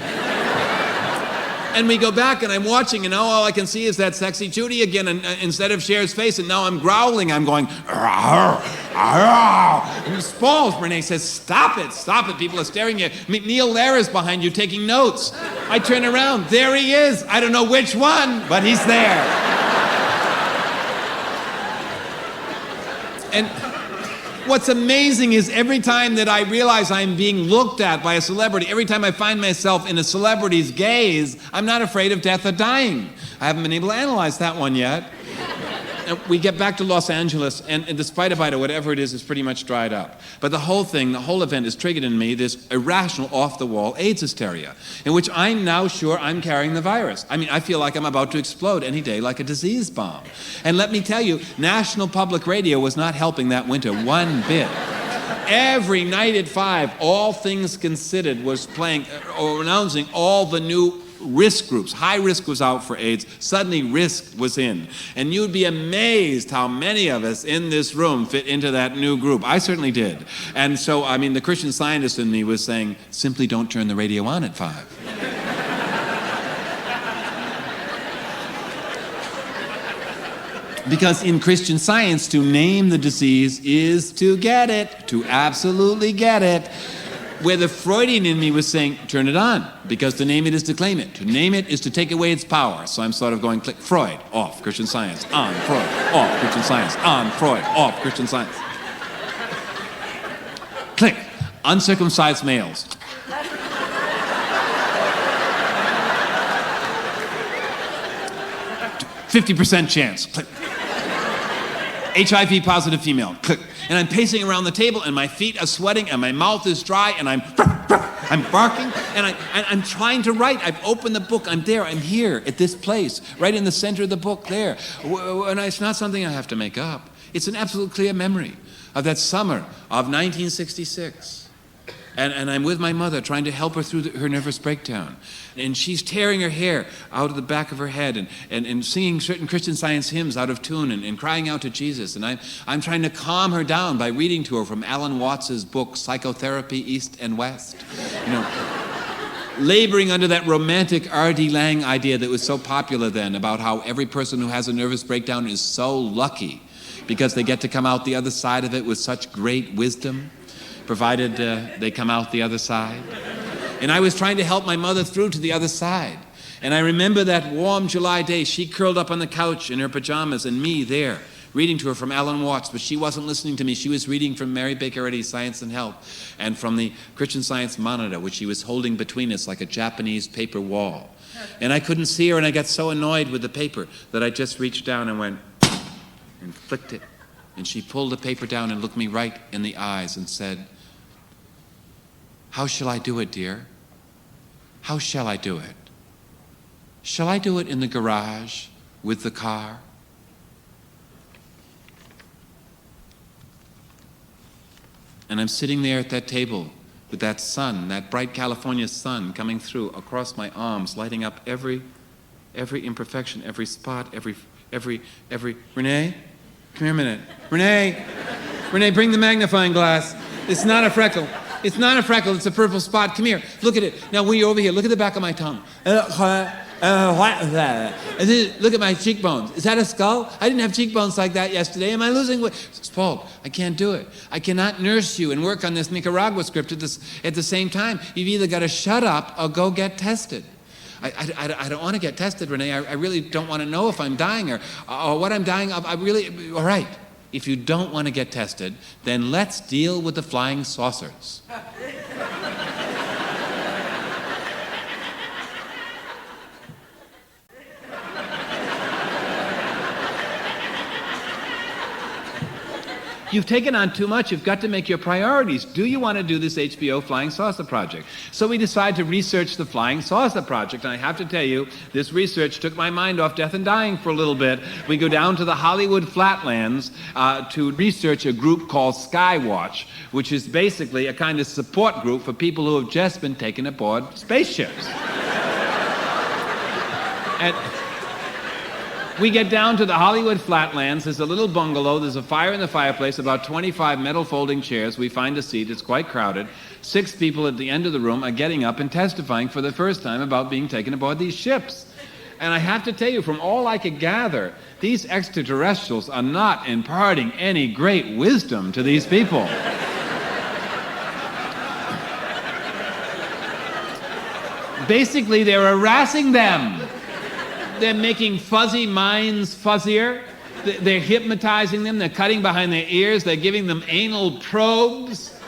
And we go back and I'm watching and now all I can see is that sexy Judy again and, instead of Cher's face, and now I'm growling, I'm going, and Spalls, Renee says, stop it, people are staring at you. Neil Lara's behind you taking notes. I turn around, there he is. I don't know which one, but he's there. And what's amazing is every time that I realize I'm being looked at by a celebrity, every time I find myself in a celebrity's gaze, I'm not afraid of death or dying. I haven't been able to analyze that one yet. And we get back to Los Angeles, and the Spider-Bite or whatever it is pretty much dried up. But the whole event has triggered in me this irrational, off-the-wall AIDS hysteria, in which I'm now sure I'm carrying the virus. I mean, I feel like I'm about to explode any day like a disease bomb. And let me tell you, National Public Radio was not helping that winter one bit. Every night at 5, All Things Considered was playing or announcing all the new risk groups. High risk was out for AIDS. Suddenly risk was in. And you'd be amazed how many of us in this room fit into that new group. I certainly did. And so, I mean, the Christian Scientist in me was saying, simply don't turn the radio on at 5. Because in Christian Science, to name the disease is to get it, to absolutely get it. Where the Freudian in me was saying, turn it on, because to name it is to claim it. To name it is to take away its power. So I'm sort of going, click, Freud, off, Christian Science, on, Freud, off, Christian Science, on, Freud, off, Christian Science. Click, uncircumcised males. 50% chance, click. HIV positive female, click. And I'm pacing around the table and my feet are sweating and my mouth is dry and I'm barking and I'm trying to write. I've opened the book, I'm there, I'm here at this place, right in the center of the book there. And it's not something I have to make up. It's an absolute clear memory of that summer of 1966. And I'm with my mother trying to help her through her nervous breakdown. And she's tearing her hair out of the back of her head and singing certain Christian Science hymns out of tune and crying out to Jesus. And I'm trying to calm her down by reading to her from Alan Watts's book, Psychotherapy East and West. You know, laboring under that romantic R.D. Laing idea that was so popular then about how every person who has a nervous breakdown is so lucky because they get to come out the other side of it with such great wisdom, provided they come out the other side. And I was trying to help my mother through to the other side. And I remember that warm July day, she curled up on the couch in her pajamas and me there, reading to her from Alan Watts, but she wasn't listening to me. She was reading from Mary Baker Eddy's Science and Health and from the Christian Science Monitor, which she was holding between us like a Japanese paper wall. And I couldn't see her, and I got so annoyed with the paper that I just reached down and went and flicked it. And she pulled the paper down and looked me right in the eyes and said, "How shall I do it, dear? How shall I do it? Shall I do it in the garage with the car?" And I'm sitting there at that table with that sun, that bright California sun coming through across my arms, lighting up every imperfection, every spot, every, Renee, come here a minute. Renee, bring the magnifying glass. It's not a freckle. It's not a freckle, it's a purple spot. Come here, look at it. Now when you're over here, look at the back of my tongue. Look at my cheekbones. Is that a skull? I didn't have cheekbones like that yesterday. Am I losing weight? Paul, I can't do it. I cannot nurse you and work on this Nicaragua script at the same time. You've either got to shut up or go get tested. I don't want to get tested, Renee. I really don't want to know if I'm dying or what I'm dying of. All right. If you don't want to get tested, then let's deal with the flying saucers. You've taken on too much. You've got to make your priorities. Do you want to do this HBO Flying Saucer Project? So we decide to research the Flying Saucer Project. And I have to tell you, this research took my mind off death and dying for a little bit. We go down to the Hollywood Flatlands to research a group called Skywatch, which is basically a kind of support group for people who have just been taken aboard spaceships. And we get down to the Hollywood Flatlands. There's a little bungalow. There's a fire in the fireplace, about 25 metal folding chairs. We find a seat. It's quite crowded. 6 people at the end of the room are getting up and testifying for the first time about being taken aboard these ships. And I have to tell you, from all I could gather, these extraterrestrials are not imparting any great wisdom to these people. Basically, they're harassing them. They're making fuzzy minds fuzzier. They're hypnotizing them. They're cutting behind their ears. They're giving them anal probes.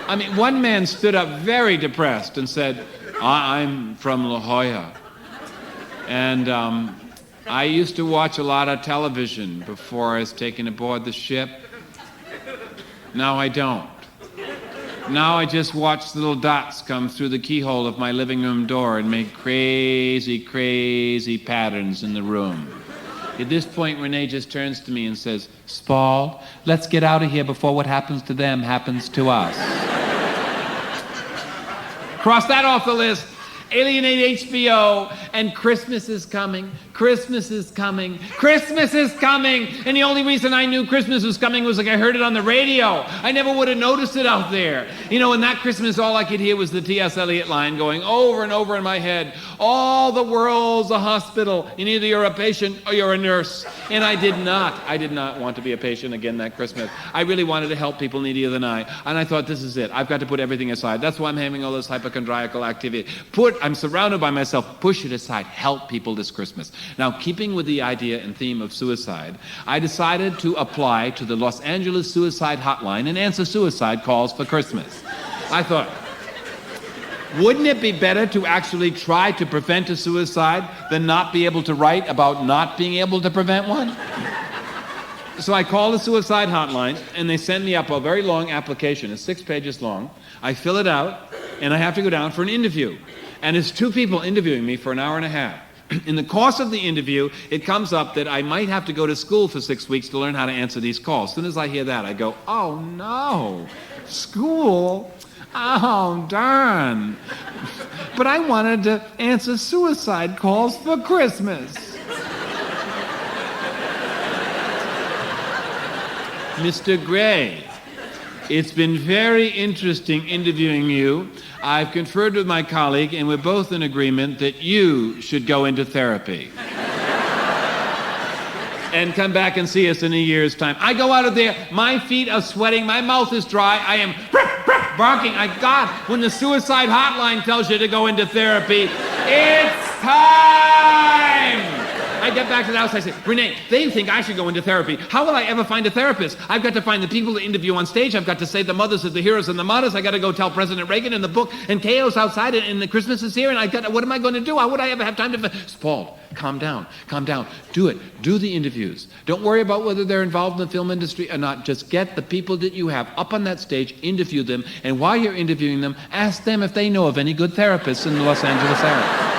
I mean, one man stood up very depressed and said, I'm from La Jolla. And I used to watch a lot of television before I was taken aboard the ship. Now I don't. Now I just watch little dots come through the keyhole of my living room door and make crazy, crazy patterns in the room. At this point, Renee just turns to me and says, Spald, let's get out of here before what happens to them happens to us. Cross that off the list. Alienate HBO, and Christmas is coming. Christmas is coming. Christmas is coming. And the only reason I knew Christmas was coming was like I heard it on the radio. I never would have noticed it out there. You know, and that Christmas, all I could hear was the T.S. Eliot line going over and over in my head. All the world's a hospital, and either you're a patient or you're a nurse. And I did not want to be a patient again that Christmas. I really wanted to help people needier than I. And I thought, this is it. I've got to put everything aside. That's why I'm having all this hypochondriacal activity. I'm surrounded by myself. Push it aside. Help people this Christmas. Now, keeping with the idea and theme of suicide, I decided to apply to the Los Angeles Suicide Hotline and answer suicide calls for Christmas. I thought, wouldn't it be better to actually try to prevent a suicide than not be able to write about not being able to prevent one? So I call the suicide hotline, and they send me up a very long application. It's 6 pages long. I fill it out, and I have to go down for an interview. And it's 2 people interviewing me for an hour and a half. In the course of the interview, it comes up that I might have to go to school for 6 weeks to learn how to answer these calls. As soon as I hear that, I go, oh no, school? Oh, darn. But I wanted to answer suicide calls for Christmas. Mr. Gray, it's been very interesting interviewing you. I've conferred with my colleague, and we're both in agreement that you should go into therapy. And come back and see us in a year's time. I go out of there, my feet are sweating, my mouth is dry, I am barking. God, when the suicide hotline tells you to go into therapy, it's time! I get back to the house, I say, Renee, they think I should go into therapy. How will I ever find a therapist? I've got to find the people to interview on stage. I've got to say the mothers of the heroes and the martyrs. I've got to go tell President Reagan in the book, and chaos outside, and the Christmas is here, and what am I going to do? How would I ever have time to... Spald, calm down. Do it. Do the interviews. Don't worry about whether they're involved in the film industry or not. Just get the people that you have up on that stage, interview them, and while you're interviewing them, ask them if they know of any good therapists in the Los Angeles area.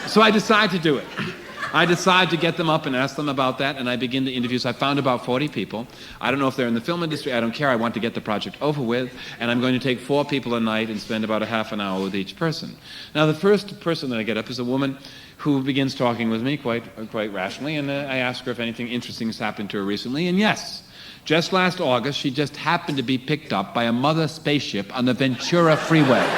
So I decide to do it. I decide to get them up and ask them about that, and I begin the interviews. I found about 40 people. I don't know if they're in the film industry. I don't care. I want to get the project over with, and I'm going to take 4 people a night and spend about a half an hour with each person. Now, the first person that I get up is a woman who begins talking with me quite rationally, and I ask her if anything interesting has happened to her recently, and yes. Just last August, she just happened to be picked up by a mother spaceship on the Ventura Freeway.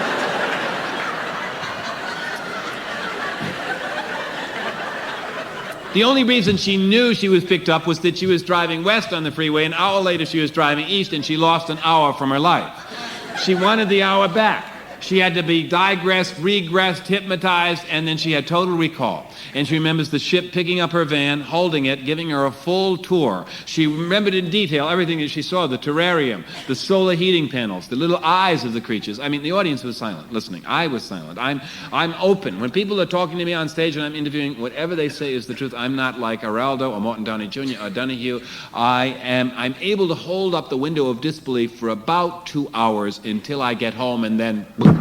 The only reason she knew she was picked up was that she was driving west on the freeway. An hour later, she was driving east, and she lost an hour from her life. She wanted the hour back. She had to be digressed, regressed, hypnotized, and then she had total recall. And she remembers the ship picking up her van, holding it, giving her a full tour. She remembered in detail everything that she saw, the terrarium, the solar heating panels, the little eyes of the creatures. I mean, the audience was silent, listening. I was silent. I'm open. When people are talking to me on stage and I'm interviewing, whatever they say is the truth. I'm not like Araldo or Morton Downey Jr. or Donahue. I'm able to hold up the window of disbelief for about 2 hours until I get home, and then boom.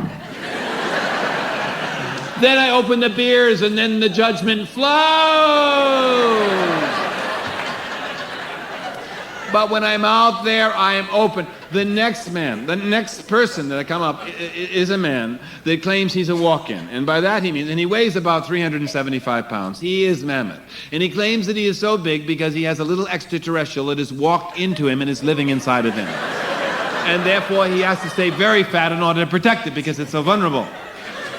Then I open the beers, and then the judgment flows. But when I'm out there, I am open. The next person that I come up is a man that claims he's a walk-in. And by that he means, and he weighs about 375 pounds. He is mammoth. And he claims that he is so big because he has a little extraterrestrial that has walked into him and is living inside of him. And therefore he has to stay very fat in order to protect it because it's so vulnerable.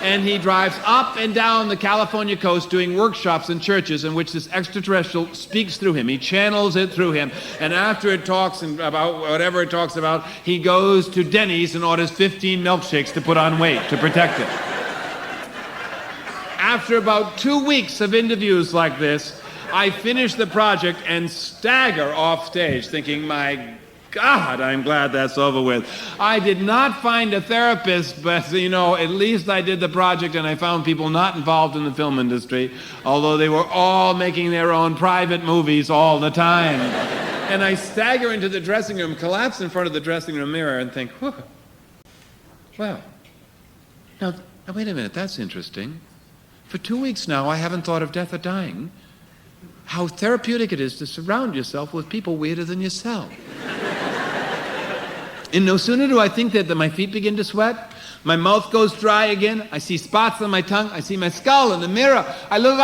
And he drives up and down the California coast doing workshops in churches in which this extraterrestrial speaks through him. He channels it through him. And after it talks about whatever it talks about, he goes to Denny's and orders 15 milkshakes to put on weight to protect it. After about 2 weeks of interviews like this, I finish the project and stagger off stage thinking, my God, I'm glad that's over with. I did not find a therapist, but, at least I did the project and I found people not involved in the film industry, although they were all making their own private movies all the time. And I stagger into the dressing room, collapse in front of the dressing room mirror and think, whew, well, now wait a minute, that's interesting. For 2 weeks now, I haven't thought of death or dying. How therapeutic it is to surround yourself with people weirder than yourself. And no sooner do I think that my feet begin to sweat, my mouth goes dry again, I see spots on my tongue, I see my skull in the mirror, I look,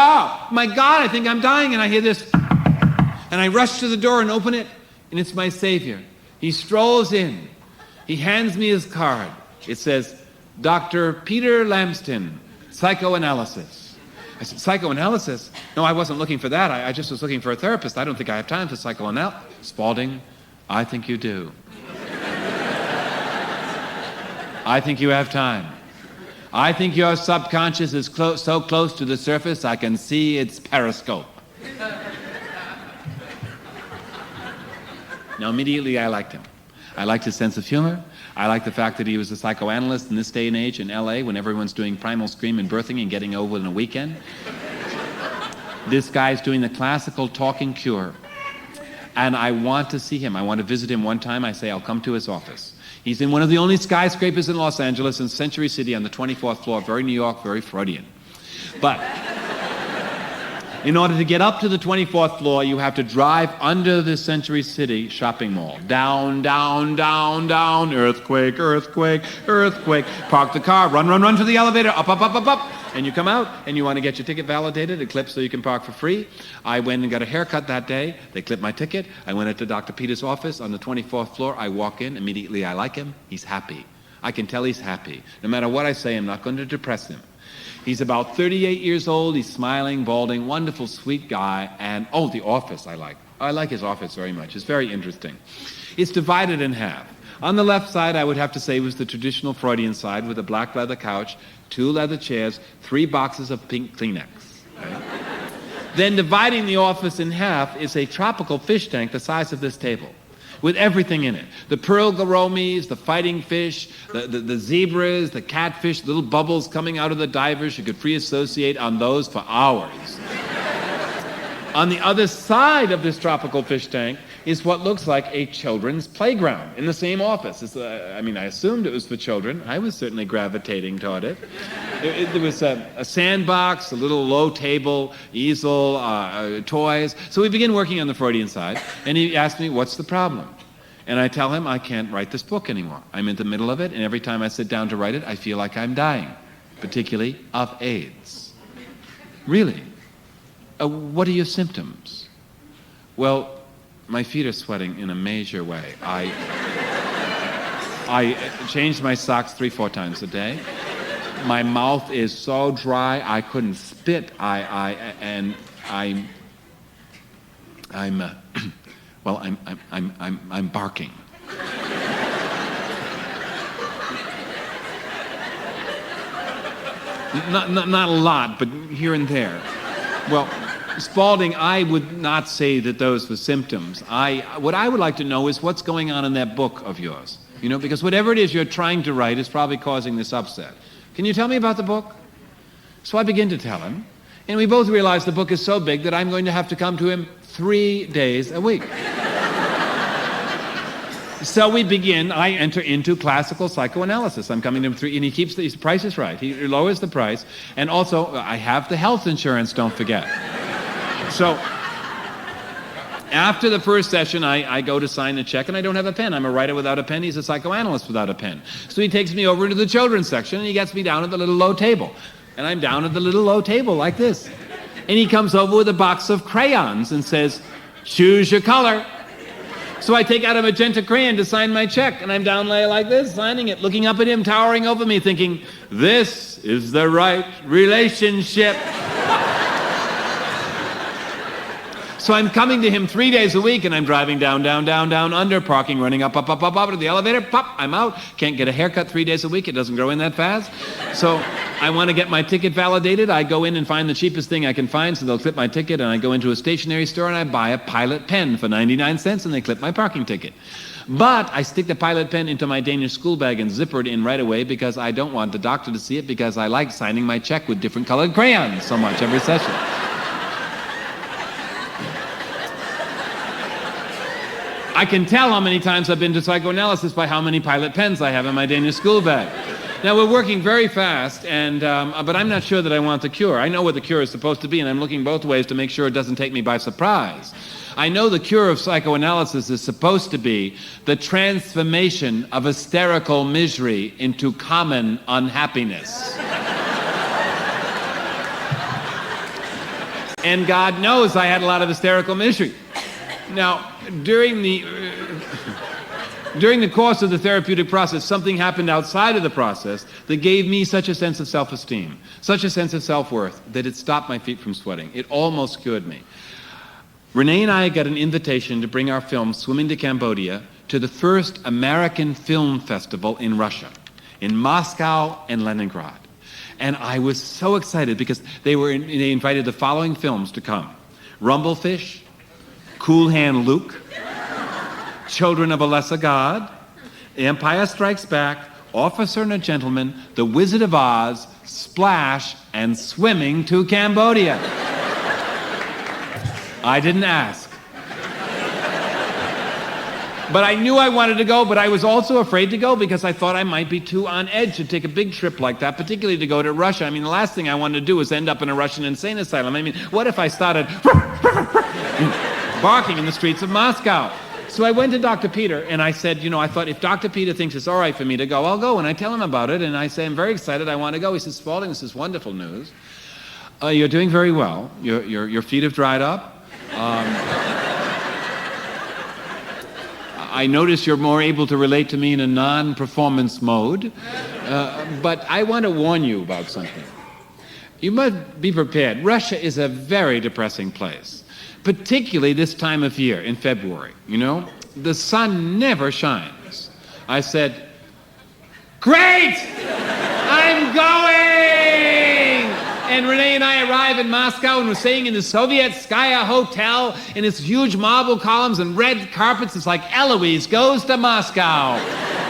my God, I think I'm dying, and I hear this, and I rush to the door and open it, and it's my Savior. He strolls in, he hands me his card. It says, Dr. Peter Lamston, psychoanalysis. I said, psychoanalysis? No, I wasn't looking for that, I just was looking for a therapist. I don't think I have time for psychoanalysis. Spalding, I think you do. I think you have time. I think your subconscious is so close to the surface I can see its periscope. Now, immediately I liked him. I liked his sense of humor. I liked the fact that he was a psychoanalyst in this day and age in LA when everyone's doing primal scream and birthing and getting over in a weekend. This guy's doing the classical talking cure. And I want to see him. I want to visit him one time. I say, I'll come to his office. He's in one of the only skyscrapers in Los Angeles, in Century City on the 24th floor, very New York, very Freudian. But in order to get up to the 24th floor, you have to drive under the Century City shopping mall. Down, down, down, down, earthquake, earthquake, earthquake. Park the car, run to the elevator, up, up, up, up, up. And you come out, and you want to get your ticket validated, it clips so you can park for free. I went and got a haircut that day. They clipped my ticket. I went into Dr. Peter's office on the 24th floor. I walk in. Immediately, I like him. He's happy. I can tell he's happy. No matter what I say, I'm not going to depress him. He's about 38 years old. He's smiling, balding, wonderful, sweet guy. And, the office I like. I like his office very much. It's very interesting. It's divided in half. On the left side, I would have to say, was the traditional Freudian side with a black leather couch, 2 leather chairs, 3 boxes of pink Kleenex. Right? Then dividing the office in half is a tropical fish tank the size of this table, with everything in it. The pearl gouramis, the fighting fish, the zebras, the catfish, little bubbles coming out of the divers. You could free associate on those for hours. On the other side of this tropical fish tank is what looks like a children's playground in the same office. I assumed it was for children. I was certainly gravitating toward it. There was a sandbox, a little low table, easel, toys. So we begin working on the Freudian side, and he asked me, what's the problem? And I tell him I can't write this book anymore. I'm in the middle of it, and every time I sit down to write it, I feel like I'm dying, particularly of AIDS. Really? What are your symptoms? Well, my feet are sweating in a major way. I change my socks 3-4 times a day. My mouth is so dry I couldn't spit. I'm barking. Not a lot, but here and there. Well, Spalding, I would not say that those were symptoms. What I would like to know is what's going on in that book of yours. Because whatever it is you're trying to write is probably causing this upset. Can you tell me about the book? So I begin to tell him, and we both realize the book is so big that I'm going to have to come to him 3 days a week. So we begin, I enter into classical psychoanalysis. I'm coming to him 3, and he keeps his price is right. He lowers the price, and also I have the health insurance, don't forget. So after the first session, I go to sign a check, and I don't have a pen. I'm a writer without a pen. He's a psychoanalyst without a pen. So he takes me over into the children's section, and he gets me down at the little low table. And I'm down at the little low table like this. And he comes over with a box of crayons and says, "Choose your color." So I take out a magenta crayon to sign my check, and I'm down there like this, signing it, looking up at him, towering over me, thinking, this is the right relationship. So I'm coming to him 3 days a week, and I'm driving down, under, parking, running up to the elevator, pop, I'm out. Can't get a haircut 3 days a week. It doesn't grow in that fast. So I want to get my ticket validated. I go in and find the cheapest thing I can find, so they'll clip my ticket, and I go into a stationery store, and I buy a Pilot pen for 99 cents, and they clip my parking ticket. But I stick the Pilot pen into my Danish school bag and zipper it in right away because I don't want the doctor to see it because I like signing my check with different colored crayons so much every session. I can tell how many times I've been to psychoanalysis by how many Pilot pens I have in my Danish school bag. Now, we're working very fast, but I'm not sure that I want the cure. I know what the cure is supposed to be, and I'm looking both ways to make sure it doesn't take me by surprise. I know the cure of psychoanalysis is supposed to be the transformation of hysterical misery into common unhappiness. And God knows I had a lot of hysterical misery. Now, during the course of the therapeutic process, something happened outside of the process that gave me such a sense of self-esteem, such a sense of self-worth, that it stopped my feet from sweating. It almost cured me. Renee and I got an invitation to bring our film, Swimming to Cambodia, to the first American Film Festival in Russia, in Moscow and Leningrad. And I was so excited because they invited the following films to come: Rumblefish, Cool Hand Luke, Children of a Lesser God, Empire Strikes Back, Officer and a Gentleman, The Wizard of Oz, Splash, and Swimming to Cambodia. I didn't ask. But I knew I wanted to go, but I was also afraid to go because I thought I might be too on edge to take a big trip like that, particularly to go to Russia. I mean, the last thing I wanted to do was end up in a Russian insane asylum. I mean, what if I started barking in the streets of Moscow? So I went to Dr. Peter, and I said, I thought if Dr. Peter thinks it's all right for me to go, I'll go. And I tell him about it, and I say, I'm very excited, I want to go. He says, Spalding, this is wonderful news. You're doing very well. Your feet have dried up. I notice you're more able to relate to me in a non-performance mode. But I want to warn you about something. You must be prepared. Russia is a very depressing place, particularly this time of year in February. The sun never shines. I said, great! I'm going! And Renee and I arrive in Moscow, and we're staying in the Sovietskaya Hotel in its huge marble columns and red carpets. It's like Eloise goes to Moscow.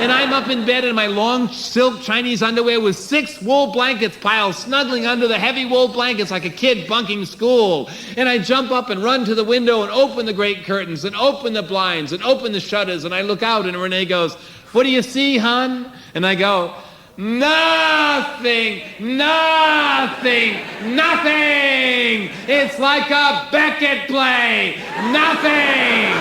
And I'm up in bed in my long silk Chinese underwear with 6 wool blankets piled, snuggling under the heavy wool blankets like a kid bunking school. And I jump up and run to the window and open the great curtains and open the blinds and open the shutters. And I look out, and Renee goes, what do you see, hon? And I go, nothing, nothing, nothing. It's like a Beckett play. Nothing.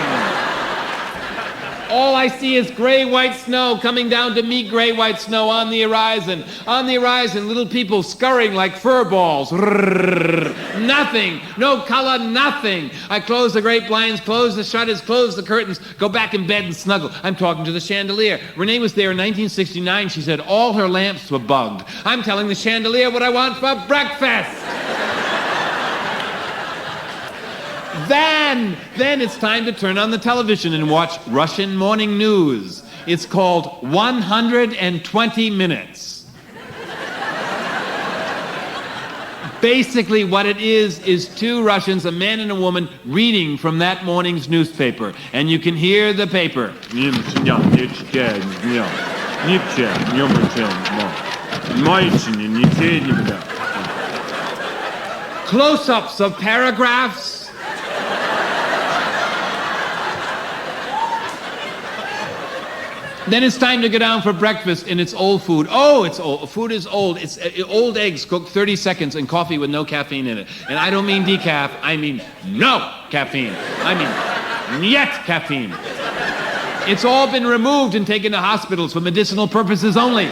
All I see is gray white snow coming down to meet gray white snow on the horizon. On the horizon, little people scurrying like fur balls. Nothing. No color, nothing. I close the great blinds, close the shutters, close the curtains, go back in bed and snuggle. I'm talking to the chandelier. Renee was there in 1969. She said all her lamps were bugged. I'm telling the chandelier what I want for breakfast. Then it's time to turn on the television and watch Russian morning news. It's called 120 Minutes. Basically, what it is two Russians, a man and a woman, reading from that morning's newspaper. And you can hear the paper. Close-ups of paragraphs. Then it's time to go down for breakfast, and it's old food. Oh, it's old. Food is old. It's old eggs cooked 30 seconds and coffee with no caffeine in it. And I don't mean decaf. I mean no caffeine. I mean niet caffeine. It's all been removed and taken to hospitals for medicinal purposes only.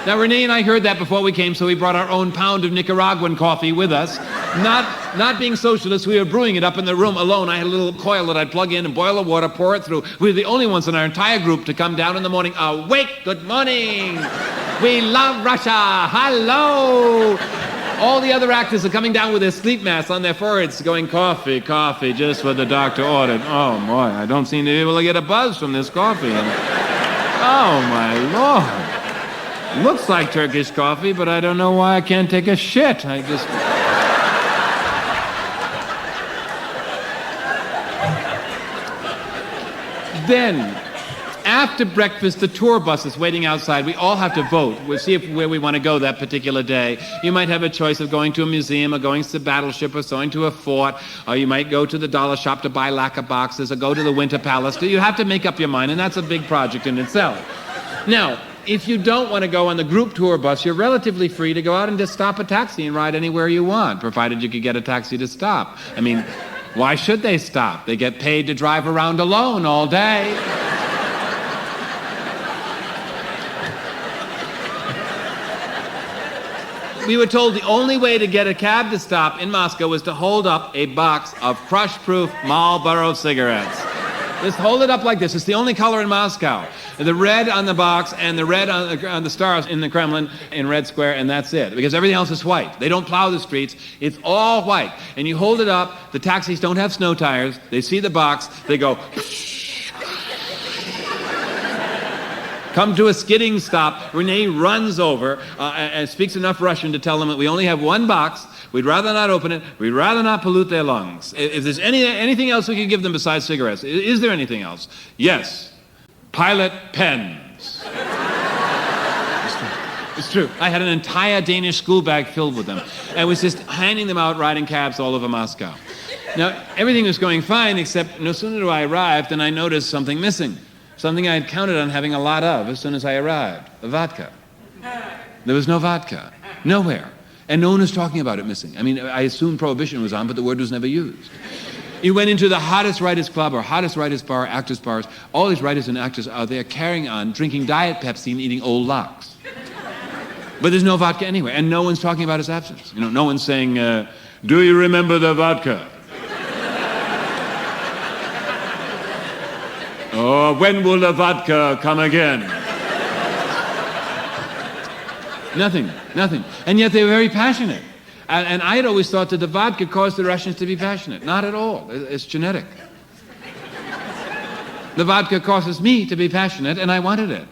Now, Renee and I heard that before we came, so we brought our own pound of Nicaraguan coffee with us. Not being socialists, we were brewing it up in the room alone. I had a little coil that I'd plug in and boil the water, pour it through. We were the only ones in our entire group to come down in the morning. Awake, good morning. We love Russia. Hello. All the other actors are coming down with their sleep masks on their foreheads, going, coffee, coffee, just what the doctor ordered. Oh, boy, I don't seem to be able to get a buzz from this coffee. Oh, my Lord. Looks like Turkish coffee, but I don't know why I can't take a shit. Then, after breakfast, the tour bus is waiting outside. We all have to vote. We'll see where we want to go that particular day. You might have a choice of going to a museum or going to the battleship or going to a fort, or you might go to the dollar shop to buy lacquer boxes or go to the Winter Palace. You have to make up your mind, and that's a big project in itself. Now, if you don't want to go on the group tour bus, you're relatively free to go out and just stop a taxi and ride anywhere you want, provided you could get a taxi to stop. I mean, why should they stop? They get paid to drive around alone all day. We were told the only way to get a cab to stop in Moscow was to hold up a box of crush-proof Marlboro cigarettes. Just hold it up like this. It's the only color in Moscow. The red on the box and the red on the stars in the Kremlin in Red Square, and that's it. Because everything else is white. They don't plow the streets. It's all white. And you hold it up. The taxis don't have snow tires. They see the box. They go... Come to a skidding stop. Renee runs over and speaks enough Russian to tell them that we only have one box. We'd rather not open it. We'd rather not pollute their lungs. If there's anything else we could give them besides cigarettes, is there anything else? Yes. Pilot pens. It's true. I had an entire Danish school bag filled with them. I was just handing them out, riding cabs all over Moscow. Now, everything was going fine, except no sooner do I arrive than I noticed something missing. Something I had counted on having a lot of as soon as I arrived. The vodka. There was no vodka. Nowhere. And no one was talking about it missing. I mean, I assumed Prohibition was on, but the word was never used. You went into the hottest writers' club or hottest writers' bar, actors' bars. All these writers and actors are there carrying on, drinking Diet Pepsi and eating old lox. But there's no vodka anywhere, and no one's talking about its absence. You know, no one's saying, do you remember the vodka? Or when will the vodka come again? Nothing. And yet they were very passionate. And I had always thought that the vodka caused the Russians to be passionate. Not at all. It's genetic. The vodka causes me to be passionate, and I wanted it.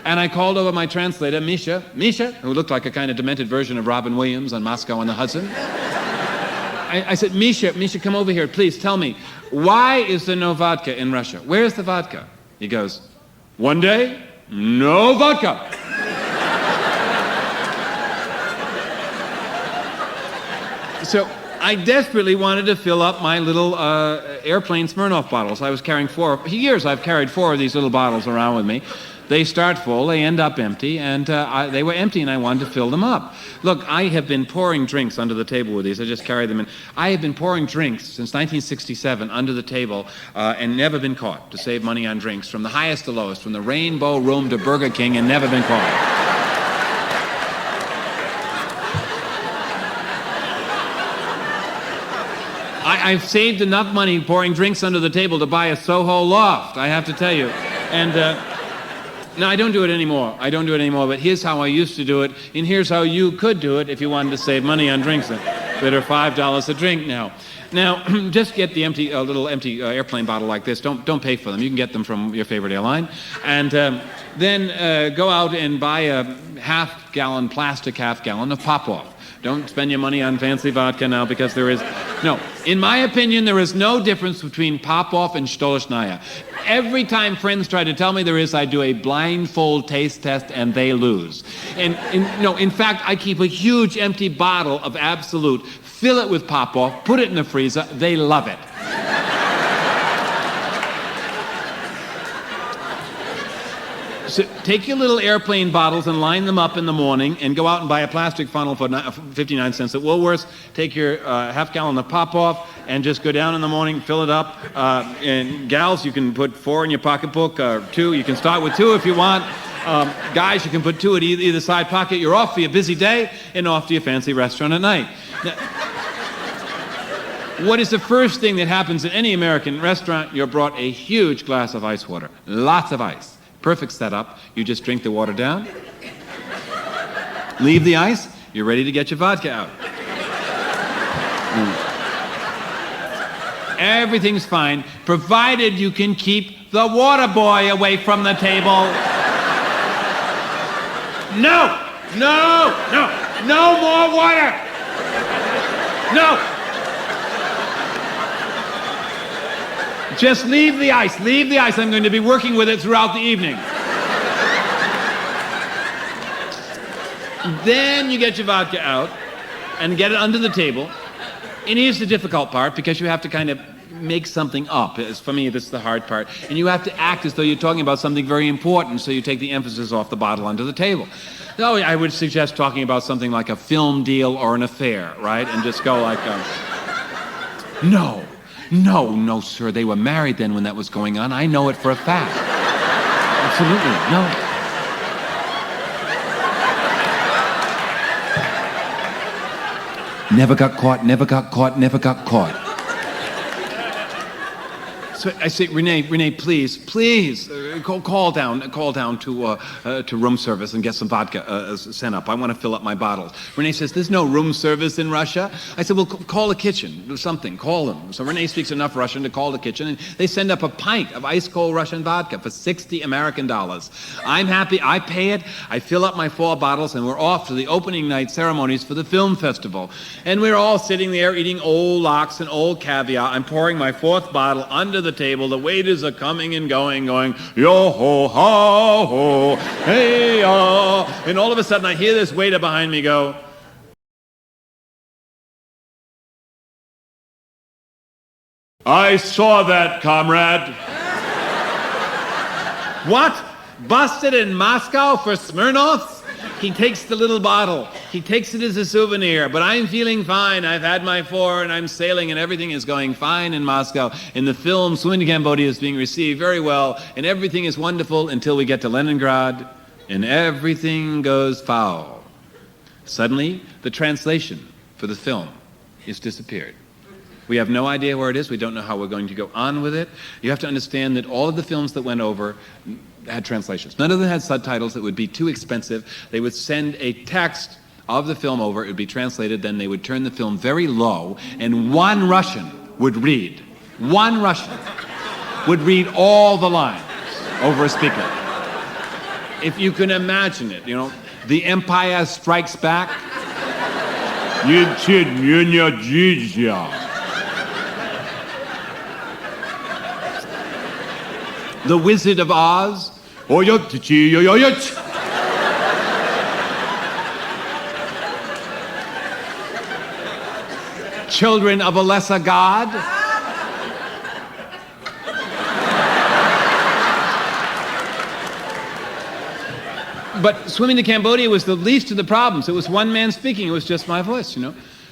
And I called over my translator, Misha, who looked like a kind of demented version of Robin Williams on Moscow on the Hudson. I said, Misha, come over here, please tell me, why is there no vodka in Russia? Where's the vodka? He goes, one day, no vodka. So I desperately wanted to fill up my little airplane Smirnoff bottles. I was carrying for years. I've carried 4 of these little bottles around with me. They start full, they end up empty, and they were empty, and I wanted to fill them up. Look, I have been pouring drinks under the table with these. I just carry them in. I have been pouring drinks since 1967 under the table and never been caught to save money on drinks, from the highest to lowest, from the Rainbow Room to Burger King, and never been caught. I've saved enough money pouring drinks under the table to buy a Soho loft, I have to tell you. And no, I don't do it anymore. But here's how I used to do it, and here's how you could do it if you wanted to save money on drinks. that are $5 a drink now. Now, just get the little empty airplane bottle like this. Don't pay for them. You can get them from your favorite airline. And then go out and buy a plastic half-gallon of Pop-Off. Don't spend your money on fancy vodka now, because in my opinion, there is no difference between Pop-Off and Stolichnaya. Every time friends try to tell me there is, I do a blindfold taste test and they lose. In fact, I keep a huge empty bottle of Absolute, fill it with Pop-Off, put it in the freezer, they love it. So take your little airplane bottles and line them up in the morning and go out and buy a plastic funnel for 59 cents at Woolworths. Take your half-gallon of Pop-Off and just go down in the morning, fill it up. And gals, you can put 4 in your pocketbook, or 2. You can start with 2 if you want. Guys, you can put 2 at either side pocket. You're off for your busy day and off to your fancy restaurant at night. Now, what is the first thing that happens in any American restaurant? You're brought a huge glass of ice water. Lots of ice. Perfect setup. You just drink the water down, leave the ice, you're ready to get your vodka out. Everything's fine, provided you can keep the water boy away from the table. No more water. No. Just leave the ice. I'm going to be working with it throughout the evening. Then you get your vodka out and get it under the table. And here's the difficult part, because you have to kind of make something up. For me, this is the hard part. And you have to act as though you're talking about something very important, so you take the emphasis off the bottle under the table. So I would suggest talking about something like a film deal or an affair, right? And just go like, No, sir. They were married then when that was going on. I know it for a fact. Absolutely, no. Never got caught. So I say, Renee, please, call down to room service and get some vodka sent up. I want to fill up my bottles. Renee says, there's no room service in Russia. I said, well, call the kitchen, do something, call them. So Renee speaks enough Russian to call the kitchen, and they send up a pint of ice-cold Russian vodka for $60 American. I'm happy, I pay it, I fill up my 4 bottles, and we're off to the opening night ceremonies for the film festival. And we're all sitting there eating old lox and old caviar. I'm pouring my 4th bottle under the table. The waiters are coming and going, yo ho ha ho, hey ya. And all of a sudden I hear this waiter behind me go, I saw that, comrade. What? Busted in Moscow for Smirnoffs? He takes the little bottle. He takes it as a souvenir. But I'm feeling fine. I've had my 4 and I'm sailing and everything is going fine in Moscow. And the film Swimming to Cambodia is being received very well. And everything is wonderful until we get to Leningrad and everything goes foul. Suddenly, the translation for the film is disappeared. We have no idea where it is. We don't know how we're going to go on with it. You have to understand that all of the films that went over had translations. None of them had subtitles. It would be too expensive. They would send a text of the film over. It would be translated. Then they would turn the film very low, and one Russian would read. One Russian would read all the lines over a speaker. If you can imagine it, The Empire Strikes Back. The Wizard of Oz. Children of a Lesser God. But Swimming to Cambodia was the least of the problems. It was one man speaking. It was just my voice,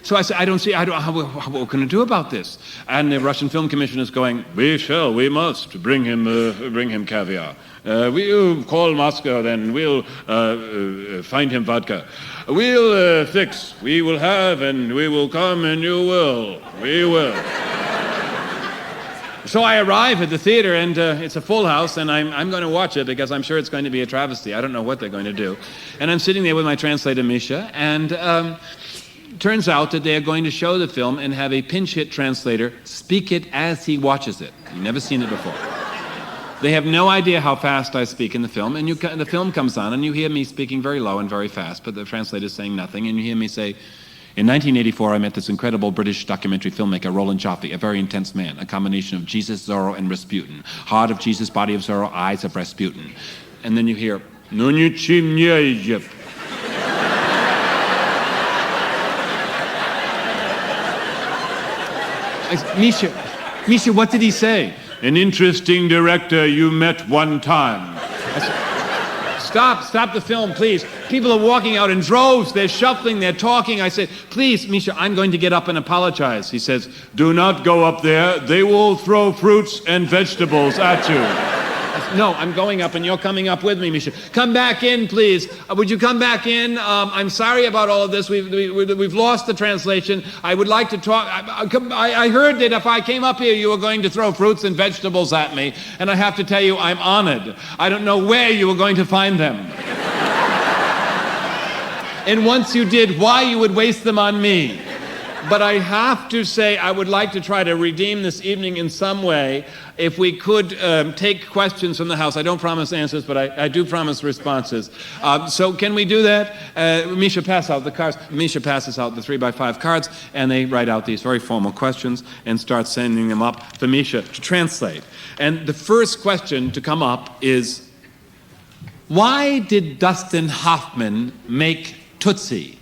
So I said, what we're going to do about this? And the Russian Film Commission is going, we must bring him caviar. We'll call Moscow, then we'll find him vodka. We'll fix, we will have, and we will come, and you will. We will. So I arrive at the theater, and it's a full house, and I'm going to watch it because I'm sure it's going to be a travesty. I don't know what they're going to do. And I'm sitting there with my translator, Misha, and turns out that they are going to show the film and have a pinch hit translator speak it as he watches it. You've never seen it before. They have no idea how fast I speak in the film, and the film comes on, and you hear me speaking very low and very fast, but the translator's saying nothing, and you hear me say, in 1984, I met this incredible British documentary filmmaker, Roland Joffe, a very intense man, a combination of Jesus, Zorro, and Rasputin. Heart of Jesus, body of Zorro, eyes of Rasputin. And then you hear, "No ničim neje." Misha, what did he say? "An interesting director you met one time." Stop the film, please. People are walking out in droves, they're shuffling, they're talking. I said, "Please, Misha, I'm going to get up and apologize." He says, "Do not go up there. They will throw fruits and vegetables at you." I said, "No, I'm going up and you're coming up with me, Misha. Come back in, please. Would you come back in? I'm sorry about all of this. We've lost the translation. I would like to talk. I heard that if I came up here, you were going to throw fruits and vegetables at me. And I have to tell you, I'm honored. I don't know where you were going to find them. And once you did, why you would waste them on me. But I have to say, I would like to try to redeem this evening in some way. If we could take questions from the house. I don't promise answers, but I do promise responses. So can we do that? Misha, pass out the cards. Misha passes out the 3x5 cards, and they write out these very formal questions and start sending them up for Misha to translate. And the first question to come up is, why did Dustin Hoffman make Tootsie?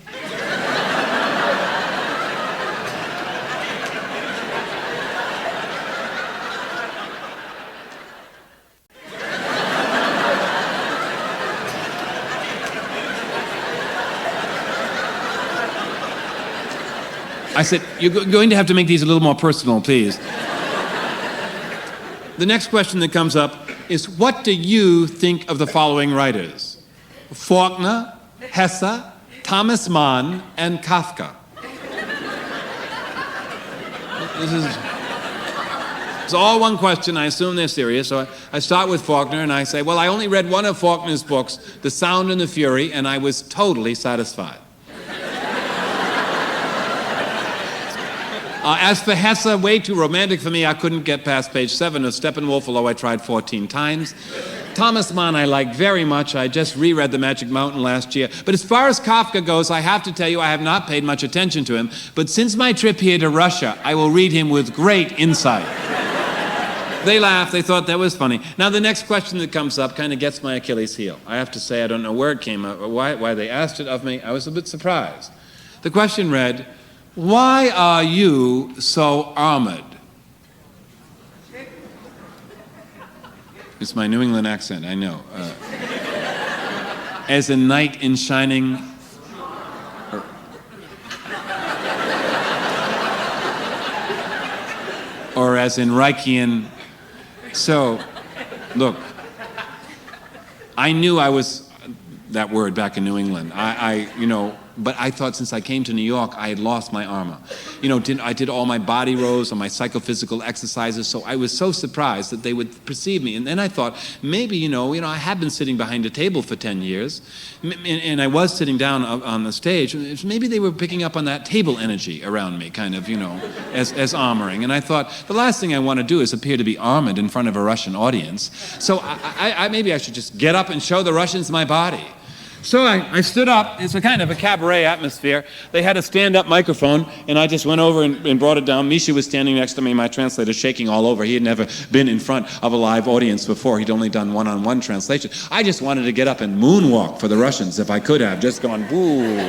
I said, "You're going to have to make these a little more personal, please." The next question that comes up is, what do you think of the following writers? Faulkner, Hesse, Thomas Mann, and Kafka. It's all one question. I assume they're serious. So I start with Faulkner and I say, well, I only read one of Faulkner's books, The Sound and the Fury, and I was totally satisfied. As for Hesse, way too romantic for me. I couldn't get past page 7 of Steppenwolf, although I tried 14 times. Thomas Mann I like very much. I just reread The Magic Mountain last year. But as far as Kafka goes, I have to tell you I have not paid much attention to him. But since my trip here to Russia, I will read him with great insight. They laughed. They thought that was funny. Now, the next question that comes up kind of gets my Achilles heel. I have to say I don't know where it came up, or why they asked it of me. I was a bit surprised. The question read, why are you so armored? It's my New England accent, I know. As a knight in shining... Or as in Reichian... So, look, I knew I was that word back in New England. But I thought since I came to New York, I had lost my armor. I did all my body rows and my psychophysical exercises, so I was so surprised that they would perceive me. And then I thought, maybe, I have been sitting behind a table for 10 years, and I was sitting down on the stage. Maybe they were picking up on that table energy around me, kind of, as armoring. And I thought, the last thing I want to do is appear to be armored in front of a Russian audience. So maybe I should just get up and show the Russians my body. So I stood up. It's a kind of a cabaret atmosphere. They had a stand-up microphone, and I just went over and brought it down. Misha was standing next to me, my translator, shaking all over. He had never been in front of a live audience before. He'd only done one-on-one translation. I just wanted to get up and moonwalk for the Russians, if I could have, just gone, boo.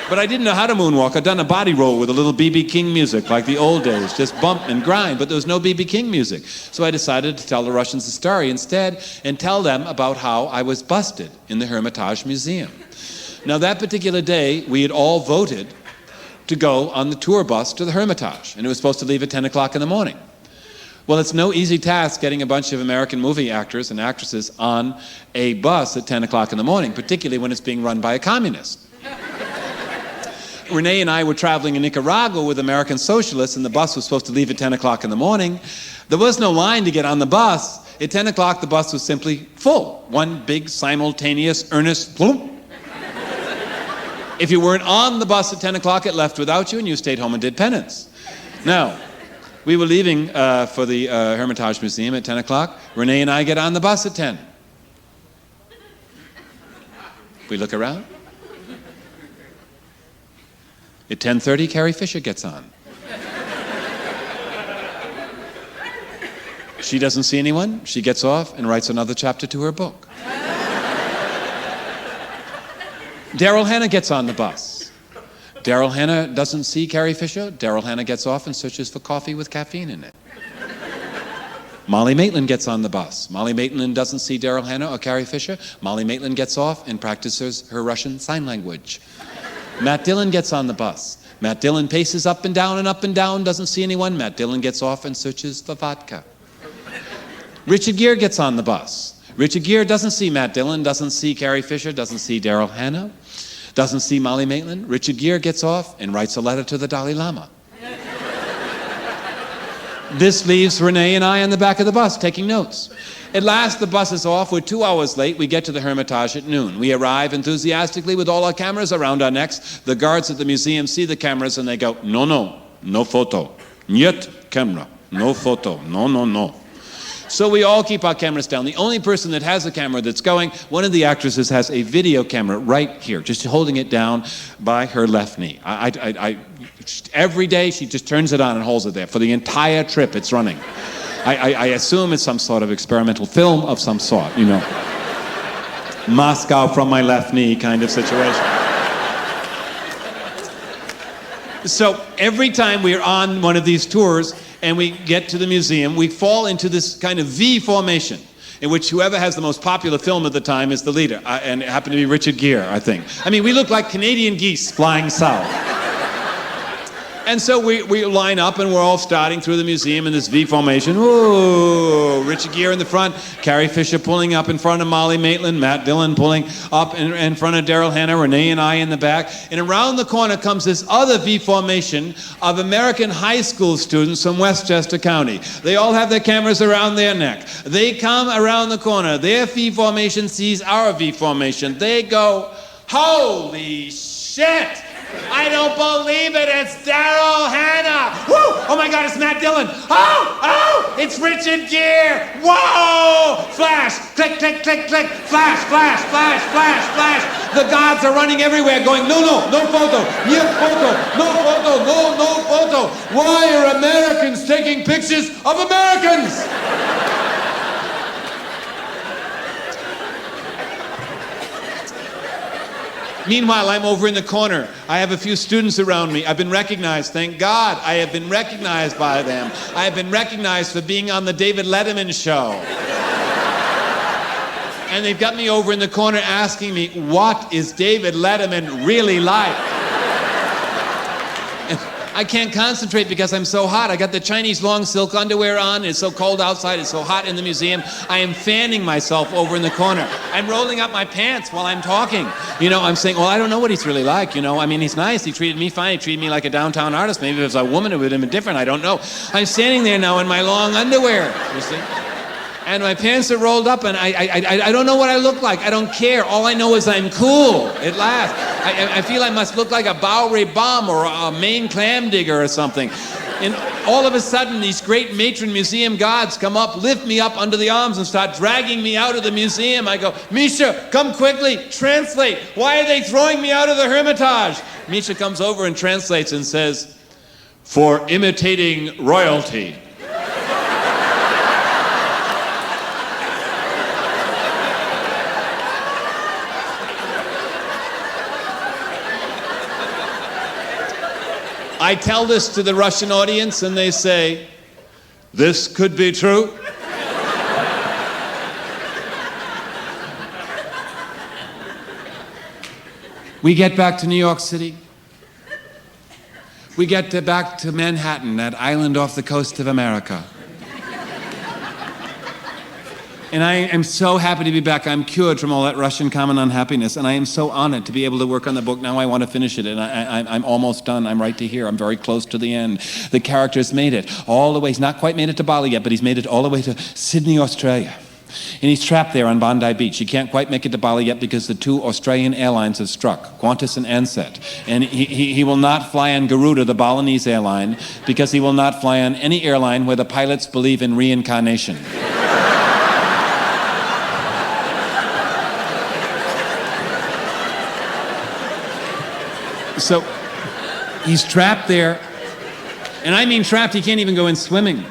But I didn't know how to moonwalk. I'd done a body roll with a little B.B. King music, like the old days, just bump and grind, but there was no B.B. King music. So I decided to tell the Russians the story instead and tell them about how I was busted in the Hermitage Museum. Now, that particular day, we had all voted to go on the tour bus to the Hermitage, and it was supposed to leave at 10 o'clock in the morning. Well, it's no easy task getting a bunch of American movie actors and actresses on a bus at 10 o'clock in the morning, particularly when it's being run by a communist. Renee and I were traveling in Nicaragua with American socialists, and the bus was supposed to leave at 10 o'clock in the morning. There was no line to get on the bus. At 10 o'clock, the bus was simply full. One big, simultaneous, earnest plump. If you weren't on the bus at 10 o'clock, it left without you and you stayed home and did penance. Now, we were leaving for the Hermitage Museum at 10 o'clock. Renee and I get on the bus at 10. We look around. At 10:30, Carrie Fisher gets on. She doesn't see anyone. She gets off and writes another chapter to her book. Daryl Hannah gets on the bus. Daryl Hannah doesn't see Carrie Fisher. Daryl Hannah gets off and searches for coffee with caffeine in it. Molly Maitland gets on the bus. Molly Maitland doesn't see Daryl Hannah or Carrie Fisher. Molly Maitland gets off and practices her Russian sign language. Matt Dillon gets on the bus. Matt Dillon paces up and down, doesn't see anyone. Matt Dillon gets off and searches for vodka. Richard Gere gets on the bus. Richard Gere doesn't see Matt Dillon, doesn't see Carrie Fisher, doesn't see Daryl Hannah, doesn't see Molly Maitland. Richard Gere gets off and writes a letter to the Dalai Lama. This leaves Renee and I on the back of the bus taking notes. At last, the bus is off. We're 2 hours late. We get to the Hermitage at noon. We arrive enthusiastically with all our cameras around our necks. The guards at the museum see the cameras and they go, no photo. Niet camera. No photo. No. So we all keep our cameras down. The only person that has a camera that's going, one of the actresses has a video camera right here, just holding it down by her left knee. Every day she just turns it on and holds it there. For the entire trip it's running. I assume it's some sort of experimental film of some sort, you know. Moscow from my left knee kind of situation. So every time we're on one of these tours and we get to the museum, we fall into this kind of V formation in which whoever has the most popular film at the time is the leader. And it happened to be Richard Gere, I think. I mean, we look like Canadian geese flying south. And so we line up and we're all starting through the museum in this V formation. Ooh, Richard Gere in the front, Carrie Fisher pulling up in front of Molly Maitland, Matt Dillon pulling up in front of Daryl Hannah, Renee and I in the back. And around the corner comes this other V formation of American high school students from Westchester County. They all have their cameras around their neck. They come around the corner. Their V formation sees our V formation. They go, holy shit! I don't believe it, it's Daryl Hannah! Woo! Oh my God, it's Matt Dillon! Oh! It's Richard Gere! Whoa! Flash! Click, click, click, click! Flash, flash, flash, flash, flash! The guards are running everywhere going, no photo! Near photo! No photo! Why are Americans taking pictures of Americans? Meanwhile, I'm over in the corner. I have a few students around me. I've been recognized, thank God. I have been recognized by them. I have been recognized for being on the David Letterman show. And they've got me over in the corner asking me, what is David Letterman really like? I can't concentrate because I'm so hot. I got the Chinese long silk underwear on. It's so cold outside. It's so hot in the museum. I am fanning myself over in the corner. I'm rolling up my pants while I'm talking. You know, I'm saying, well, I don't know what he's really like. You know, I mean, he's nice. He treated me fine. He treated me like a downtown artist. Maybe if it was a woman, it would have been different. I don't know. I'm standing there now in my long underwear, you see. And my pants are rolled up, and I don't know what I look like. I don't care. All I know is I'm cool at last. I feel I must look like a Bowery bomb or a Maine clam digger or something. And all of a sudden, these great matron museum guards come up, lift me up under the arms, and start dragging me out of the museum. I go, Misha, come quickly, translate. Why are they throwing me out of the Hermitage? Misha comes over and translates and says, for imitating royalty. I tell this to the Russian audience and they say, this could be true. We get back to New York City. We get back to Manhattan, that island off the coast of America. And I am so happy to be back. I'm cured from all that Russian common unhappiness, and I am so honored to be able to work on the book. Now I want to finish it, and I'm almost done. I'm right to here. I'm very close to the end. The character's made it all the way. He's not quite made it to Bali yet, but he's made it all the way to Sydney, Australia. And he's trapped there on Bondi Beach. He can't quite make it to Bali yet because the two Australian airlines have struck, Qantas and Ansett. And he will not fly on Garuda, the Balinese airline, because he will not fly on any airline where the pilots believe in reincarnation. So he's trapped there. And I mean trapped, he can't even go in swimming.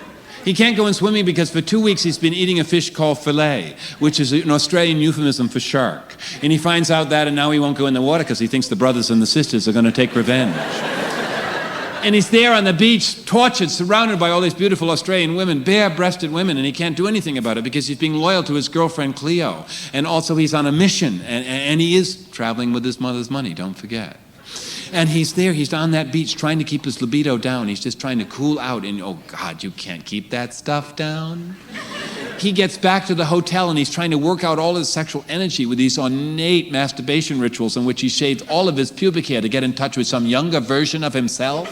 He can't go in swimming because for 2 weeks he's been eating a fish called fillet, which is an Australian euphemism for shark. And he finds out that, and now he won't go in the water because he thinks the brothers and the sisters are going to take revenge. And he's there on the beach, tortured, surrounded by all these beautiful Australian women, bare-breasted women, and he can't do anything about it because he's being loyal to his girlfriend Cleo. And also he's on a mission, and he is traveling with his mother's money, don't forget. And he's there, he's on that beach trying to keep his libido down. He's just trying to cool out. And oh God, you can't keep that stuff down. He gets back to the hotel and he's trying to work out all his sexual energy with these ornate masturbation rituals in which he shaved all of his pubic hair to get in touch with some younger version of himself.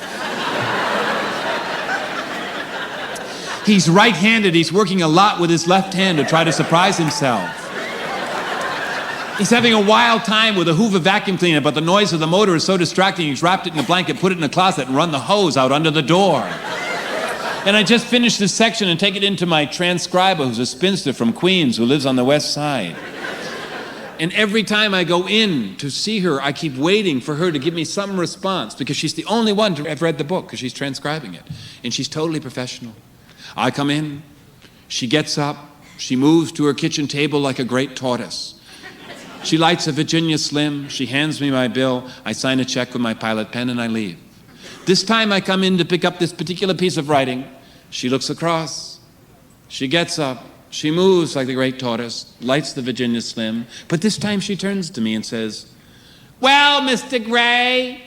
He's right-handed, he's working a lot with his left hand to try to surprise himself. He's having a wild time with a Hoover vacuum cleaner, but the noise of the motor is so distracting, he's wrapped it in a blanket, put it in a closet, and run the hose out under the door. And I just finished this section and take it into my transcriber, who's a spinster from Queens, who lives on the west side. And every time I go in to see her, I keep waiting for her to give me some response, because she's the only one to have read the book, because she's transcribing it. And she's totally professional. I come in, she gets up, she moves to her kitchen table like a great tortoise. She lights a Virginia Slim, she hands me my bill, I sign a check with my pilot pen and I leave. This time I come in to pick up this particular piece of writing. She looks across, she gets up, she moves like the great tortoise, lights the Virginia Slim, but this time she turns to me and says, "Well, Mr. Gray,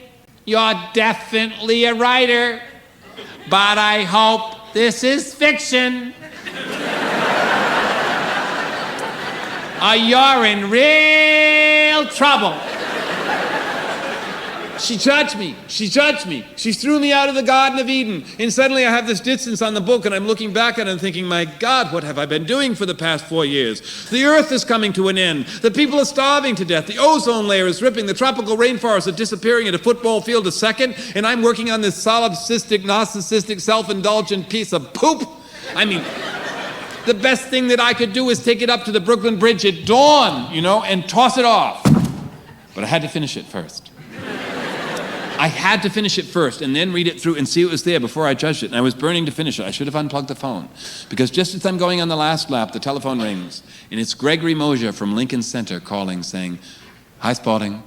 you're definitely a writer, but I hope this is fiction. You're in real trouble." She judged me. She judged me. She threw me out of the Garden of Eden. And suddenly I have this distance on the book and I'm looking back at it and thinking, my God, what have I been doing for the past 4 years? The earth is coming to an end. The people are starving to death. The ozone layer is ripping. The tropical rainforests are disappearing at a football field a second. And I'm working on this solipsistic, narcissistic, self-indulgent piece of poop. I mean, the best thing that I could do is take it up to the Brooklyn Bridge at dawn, and toss it off. But I had to finish it first. I had to finish it first and then read it through and see what was there before I judged it. And I was burning to finish it. I should have unplugged the phone. Because just as I'm going on the last lap, the telephone rings. And it's Gregory Mosier from Lincoln Center calling, saying, "Hi, Spalding.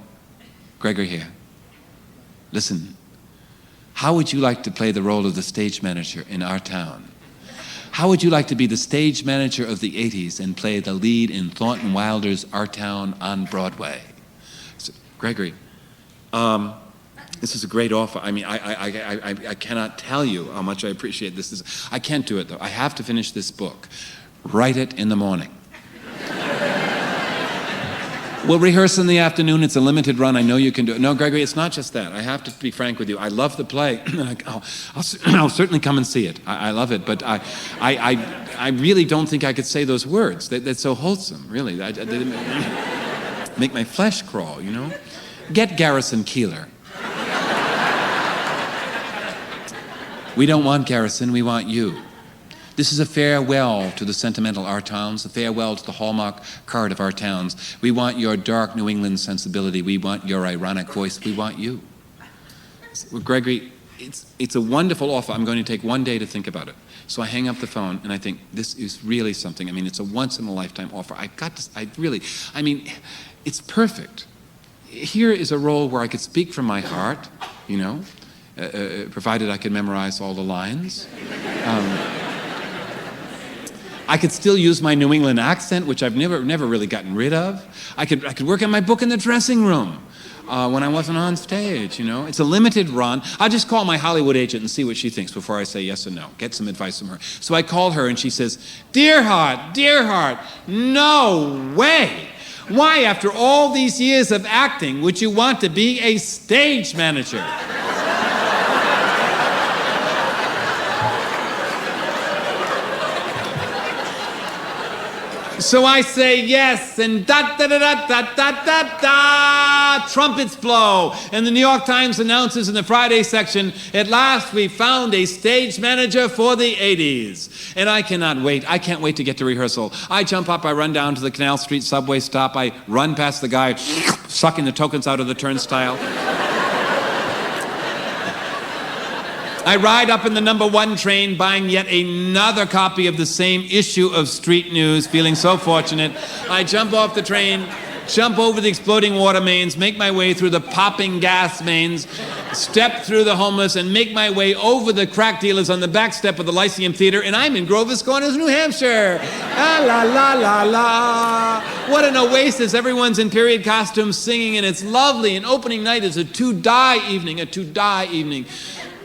Gregory here. Listen, how would you like to play the role of the stage manager in our town? How would you like to be the stage manager of the 80s and play the lead in Thornton Wilder's Our Town on Broadway?" I said, "Gregory, this is a great offer. I mean, I cannot tell you how much I appreciate this. I can't do it, though. I have to finish this book. Write it in the morning." "We'll rehearse in the afternoon. It's a limited run. I know you can do it." "No, Gregory, it's not just that. I have to be frank with you. I love the play. I'll certainly come and see it. I love it. But I really don't think I could say those words. That's so wholesome, really. They make my flesh crawl, Get Garrison Keillor." "We don't want Garrison, we want you. This is a farewell to the sentimental our towns, a farewell to the hallmark card of our towns. We want your dark New England sensibility. We want your ironic voice. We want you." "Well, Gregory, it's a wonderful offer. I'm going to take 1 day to think about it." So I hang up the phone and I think, this is really something. I mean, it's a once-in-a-lifetime offer. It's perfect. Here is a role where I could speak from my heart, provided I could memorize all the lines. I could still use my New England accent, which I've never really gotten rid of. I could work on my book in the dressing room when I wasn't on stage, It's a limited run. I'll just call my Hollywood agent and see what she thinks before I say yes or no. Get some advice from her. So I call her and she says, dear heart, no way. Why, after all these years of acting, would you want to be a stage manager?" So I say yes, and da-da-da-da-da-da-da-da, trumpets blow, and the New York Times announces in the Friday section, at last we found a stage manager for the 80s. And I cannot wait. I can't wait to get to rehearsal. I jump up, I run down to the Canal Street subway stop, I run past the guy sucking the tokens out of the turnstile. I ride up in the number 1 train, buying yet another copy of the same issue of Street News, feeling so fortunate. I jump off the train, jump over the exploding water mains, make my way through the popping gas mains, step through the homeless, and make my way over the crack dealers on the back step of the Lyceum Theater, and I'm in Grover's Corners, New Hampshire. La la la la la. What an oasis. Everyone's in period costumes singing, and it's lovely. And opening night is a to-die evening.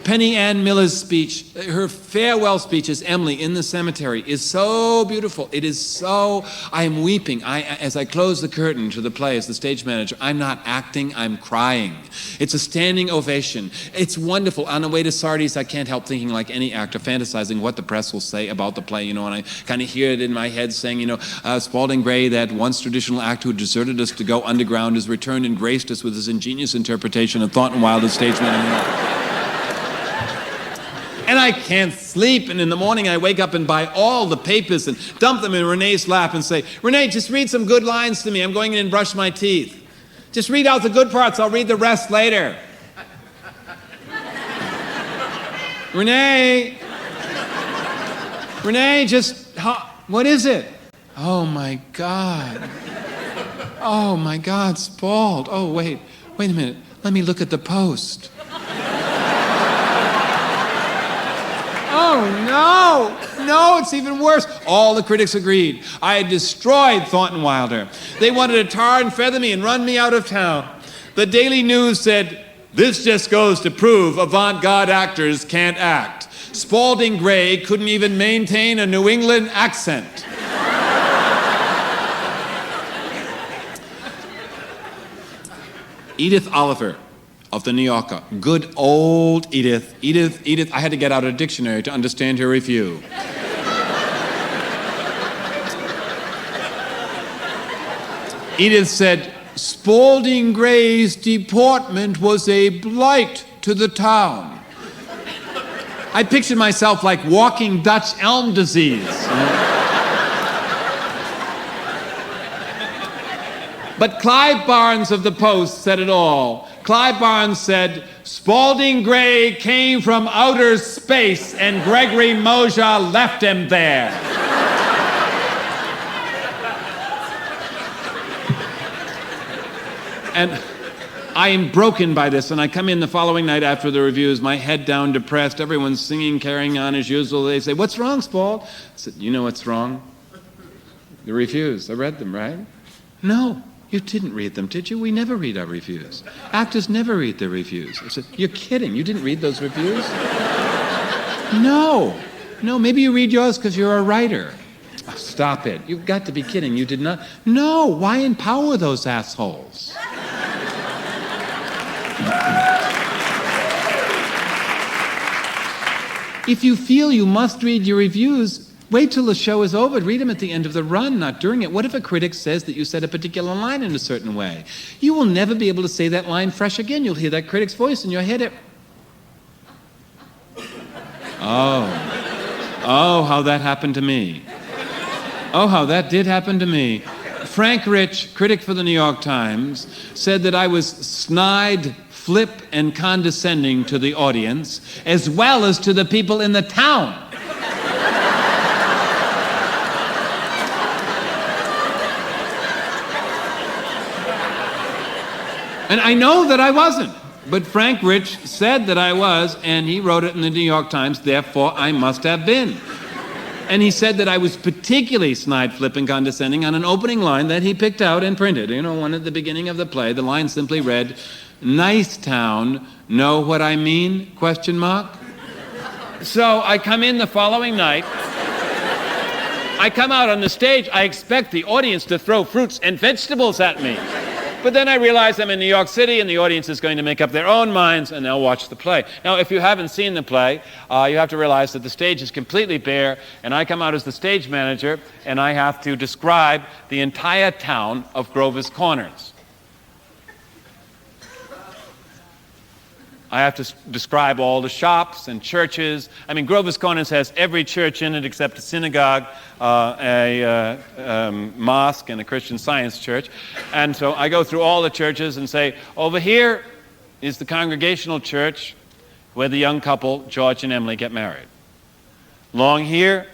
Penny Ann Miller's speech, her farewell speech as Emily in the cemetery, is so beautiful. It is so, I am weeping. As I close the curtain to the play as the stage manager, I'm not acting, I'm crying. It's a standing ovation. It's wonderful. On the way to Sardis, I can't help thinking like any actor, fantasizing what the press will say about the play, and I kind of hear it in my head saying, Spalding Gray, that once traditional actor who deserted us to go underground, has returned and graced us with his ingenious interpretation of Thornton Wilder's stage manager. And I can't sleep, and in the morning I wake up and buy all the papers and dump them in Renee's lap and say, Renee, just read some good lines to me. I'm going in and brush my teeth. Just read out the good parts. I'll read the rest later. Renee, what is it? Oh my God, Spald. Oh, wait a minute. Let me look at the Post. Oh, no, it's even worse. All the critics agreed. I had destroyed Thornton Wilder. They wanted to tar and feather me and run me out of town. The Daily News said, this just goes to prove avant-garde actors can't act. Spalding Gray couldn't even maintain a New England accent. Edith Oliver of the New Yorker. Good old Edith. Edith, I had to get out a dictionary to understand her review. Edith said, Spalding Gray's deportment was a blight to the town. I pictured myself like walking Dutch elm disease. But Clive Barnes of the Post said it all. Clive Barnes said, Spalding Gray came from outer space and Gregory Mosher left him there. And I am broken by this, and I come in the following night after the reviews, my head down, depressed, everyone's singing, carrying on as usual. They say, what's wrong, Spald? I said, you know what's wrong? The reviews. I read them, right? No. You didn't read them, did you? We never read our reviews. Actors never read their reviews. I said, you're kidding. You didn't read those reviews? No, maybe you read yours because you're a writer. Oh, stop it. You've got to be kidding. You did not? No, why empower those assholes? If you feel you must read your reviews, wait till the show is over. Read them at the end of the run, not during it. What if a critic says that you said a particular line in a certain way? You will never be able to say that line fresh again. You'll hear that critic's voice in your head. Oh, how that happened to me. Oh, how that did happen to me. Frank Rich, critic for the New York Times, said that I was snide, flip, and condescending to the audience, as well as to the people in the town. And I know that I wasn't, but Frank Rich said that I was, and he wrote it in the New York Times, therefore I must have been. And he said that I was particularly snide, flip, and condescending on an opening line that he picked out and printed. One at the beginning of the play. The line simply read, nice town, know what I mean? ? So I come in the following night. I come out on the stage. I expect the audience to throw fruits and vegetables at me. But then I realize I'm in New York City and the audience is going to make up their own minds and they'll watch the play. Now, if you haven't seen the play, you have to realize that the stage is completely bare and I come out as the stage manager and I have to describe the entire town of Grover's Corners. I have to describe all the shops and churches. I mean, Grover's Corners has every church in it except a synagogue, a mosque, and a Christian Science church. And so I go through all the churches and say, over here is the Congregational Church where the young couple, George and Emily, get married. Along here,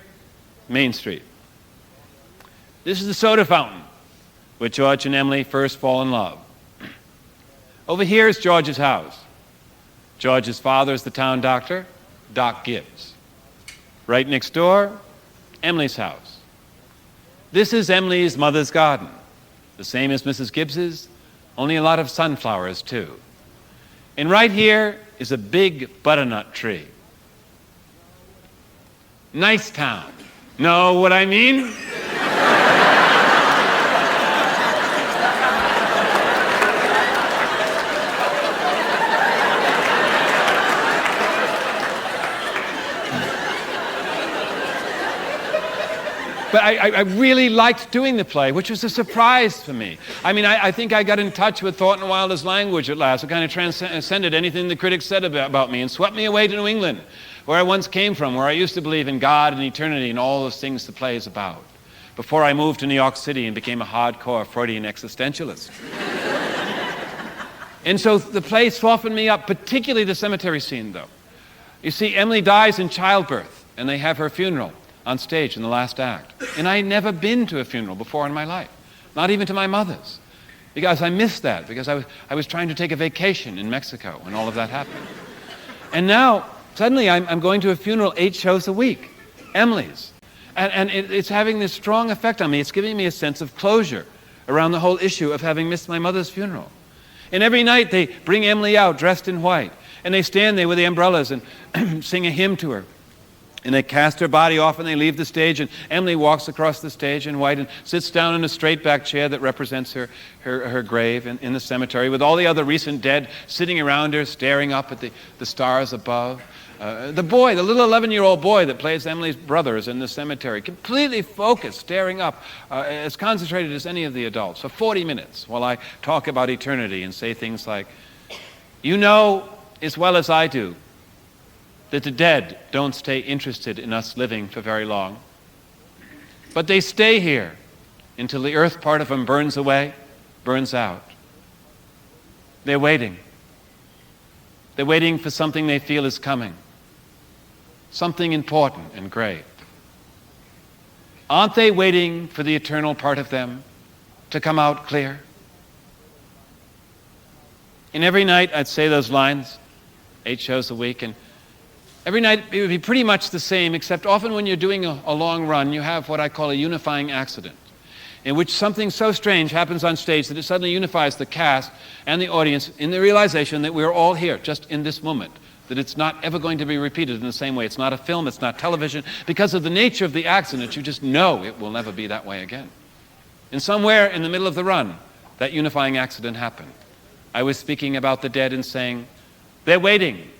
Main Street. This is the soda fountain where George and Emily first fall in love. Over here is George's house. George's father is the town doctor, Doc Gibbs. Right next door, Emily's house. This is Emily's mother's garden, the same as Mrs. Gibbs's, only a lot of sunflowers too. And right here is a big butternut tree. Nice town. Know what I mean? But I really liked doing the play, which was a surprise for me. I mean, I think I got in touch with Thornton Wilder's language at last. It kind of transcended anything the critics said about me and swept me away to New England, where I once came from, where I used to believe in God and eternity and all those things the play is about, before I moved to New York City and became a hardcore Freudian existentialist. And so the play softened me up, particularly the cemetery scene, though. You see, Emily dies in childbirth, and they have her funeral on stage in the last act. And I had never been to a funeral before in my life, not even to my mother's, because I missed that, because I was trying to take a vacation in Mexico when all of that happened. And now, suddenly, I'm going to a funeral 8 shows a week, Emily's. And it's having this strong effect on me. It's giving me a sense of closure around the whole issue of having missed my mother's funeral. And every night they bring Emily out dressed in white, and they stand there with the umbrellas and sing a hymn to her. And they cast her body off and they leave the stage, and Emily walks across the stage in white and sits down in a straight back chair that represents her grave in the cemetery, with all the other recent dead sitting around her, staring up at the stars above. The boy, the little 11-year-old boy that plays Emily's brother, is in the cemetery, completely focused, staring up, as concentrated as any of the adults, for 40 minutes while I talk about eternity and say things like, "You know as well as I do that the dead don't stay interested in us living for very long. But they stay here until the earth part of them burns away, burns out. They're waiting. They're waiting for something they feel is coming, something important and great. Aren't they waiting for the eternal part of them to come out clear?" And every night I'd say those lines, 8 shows a week, and every night it would be pretty much the same, except often when you're doing a long run, you have what I call a unifying accident, in which something so strange happens on stage that it suddenly unifies the cast and the audience in the realization that we're all here, just in this moment, that it's not ever going to be repeated in the same way. It's not a film, it's not television. Because of the nature of the accident, you just know it will never be that way again. And somewhere in the middle of the run, that unifying accident happened. I was speaking about the dead and saying, they're waiting.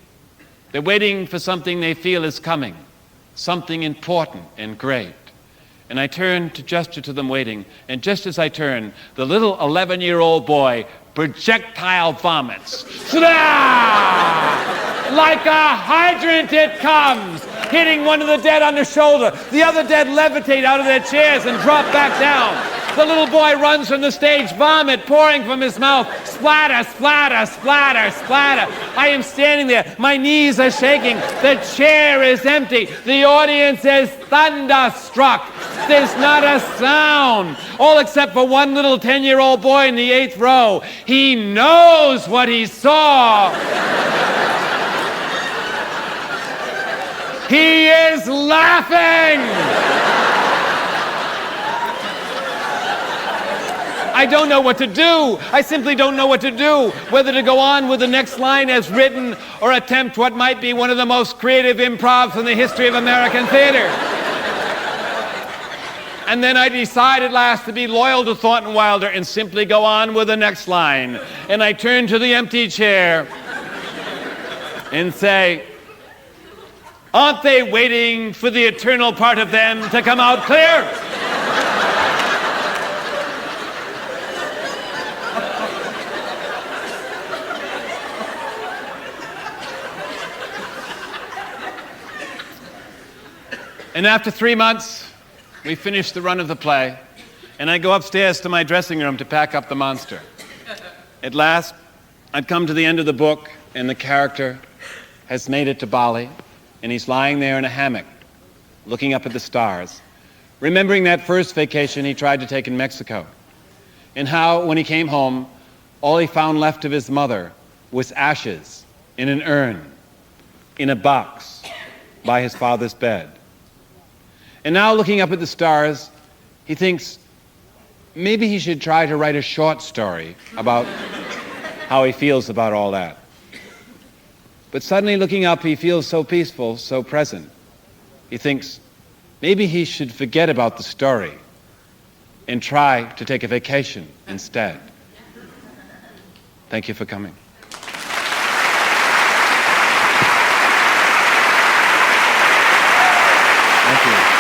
They're waiting for something they feel is coming, something important and great. And I turned to gesture to them waiting, and just as I turned, the little 11-year-old boy projectile vomits. Like a hydrant it comes, hitting one of the dead on the shoulder. The other dead levitate out of their chairs and drop back down. The little boy runs from the stage, vomit pouring from his mouth. Splatter, splatter, splatter, splatter. I am standing there. My knees are shaking. The chair is empty. The audience is thunderstruck. There's not a sound. All except for one little 10-year-old boy in the 8th row. He knows what he saw. He is laughing. I don't know what to do. I simply don't know what to do. Whether to go on with the next line as written or attempt what might be one of the most creative improvs in the history of American theater. And then I decide at last to be loyal to Thornton Wilder and simply go on with the next line. And I turn to the empty chair and say, aren't they waiting for the eternal part of them to come out clear? And after 3 months, we finish the run of the play, and I go upstairs to my dressing room to pack up the monster. At last, I'd come to the end of the book, and the character has made it to Bali, and he's lying there in a hammock, looking up at the stars, remembering that first vacation he tried to take in Mexico, and how, when he came home, all he found left of his mother was ashes in an urn, in a box, by his father's bed. And now, looking up at the stars, he thinks maybe he should try to write a short story about how he feels about all that. But suddenly, looking up, he feels so peaceful, so present. He thinks maybe he should forget about the story and try to take a vacation instead. Thank you for coming. Thank you.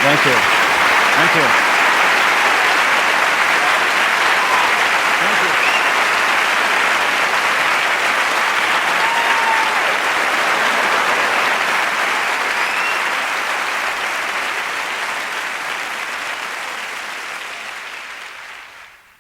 Thank you. Thank you.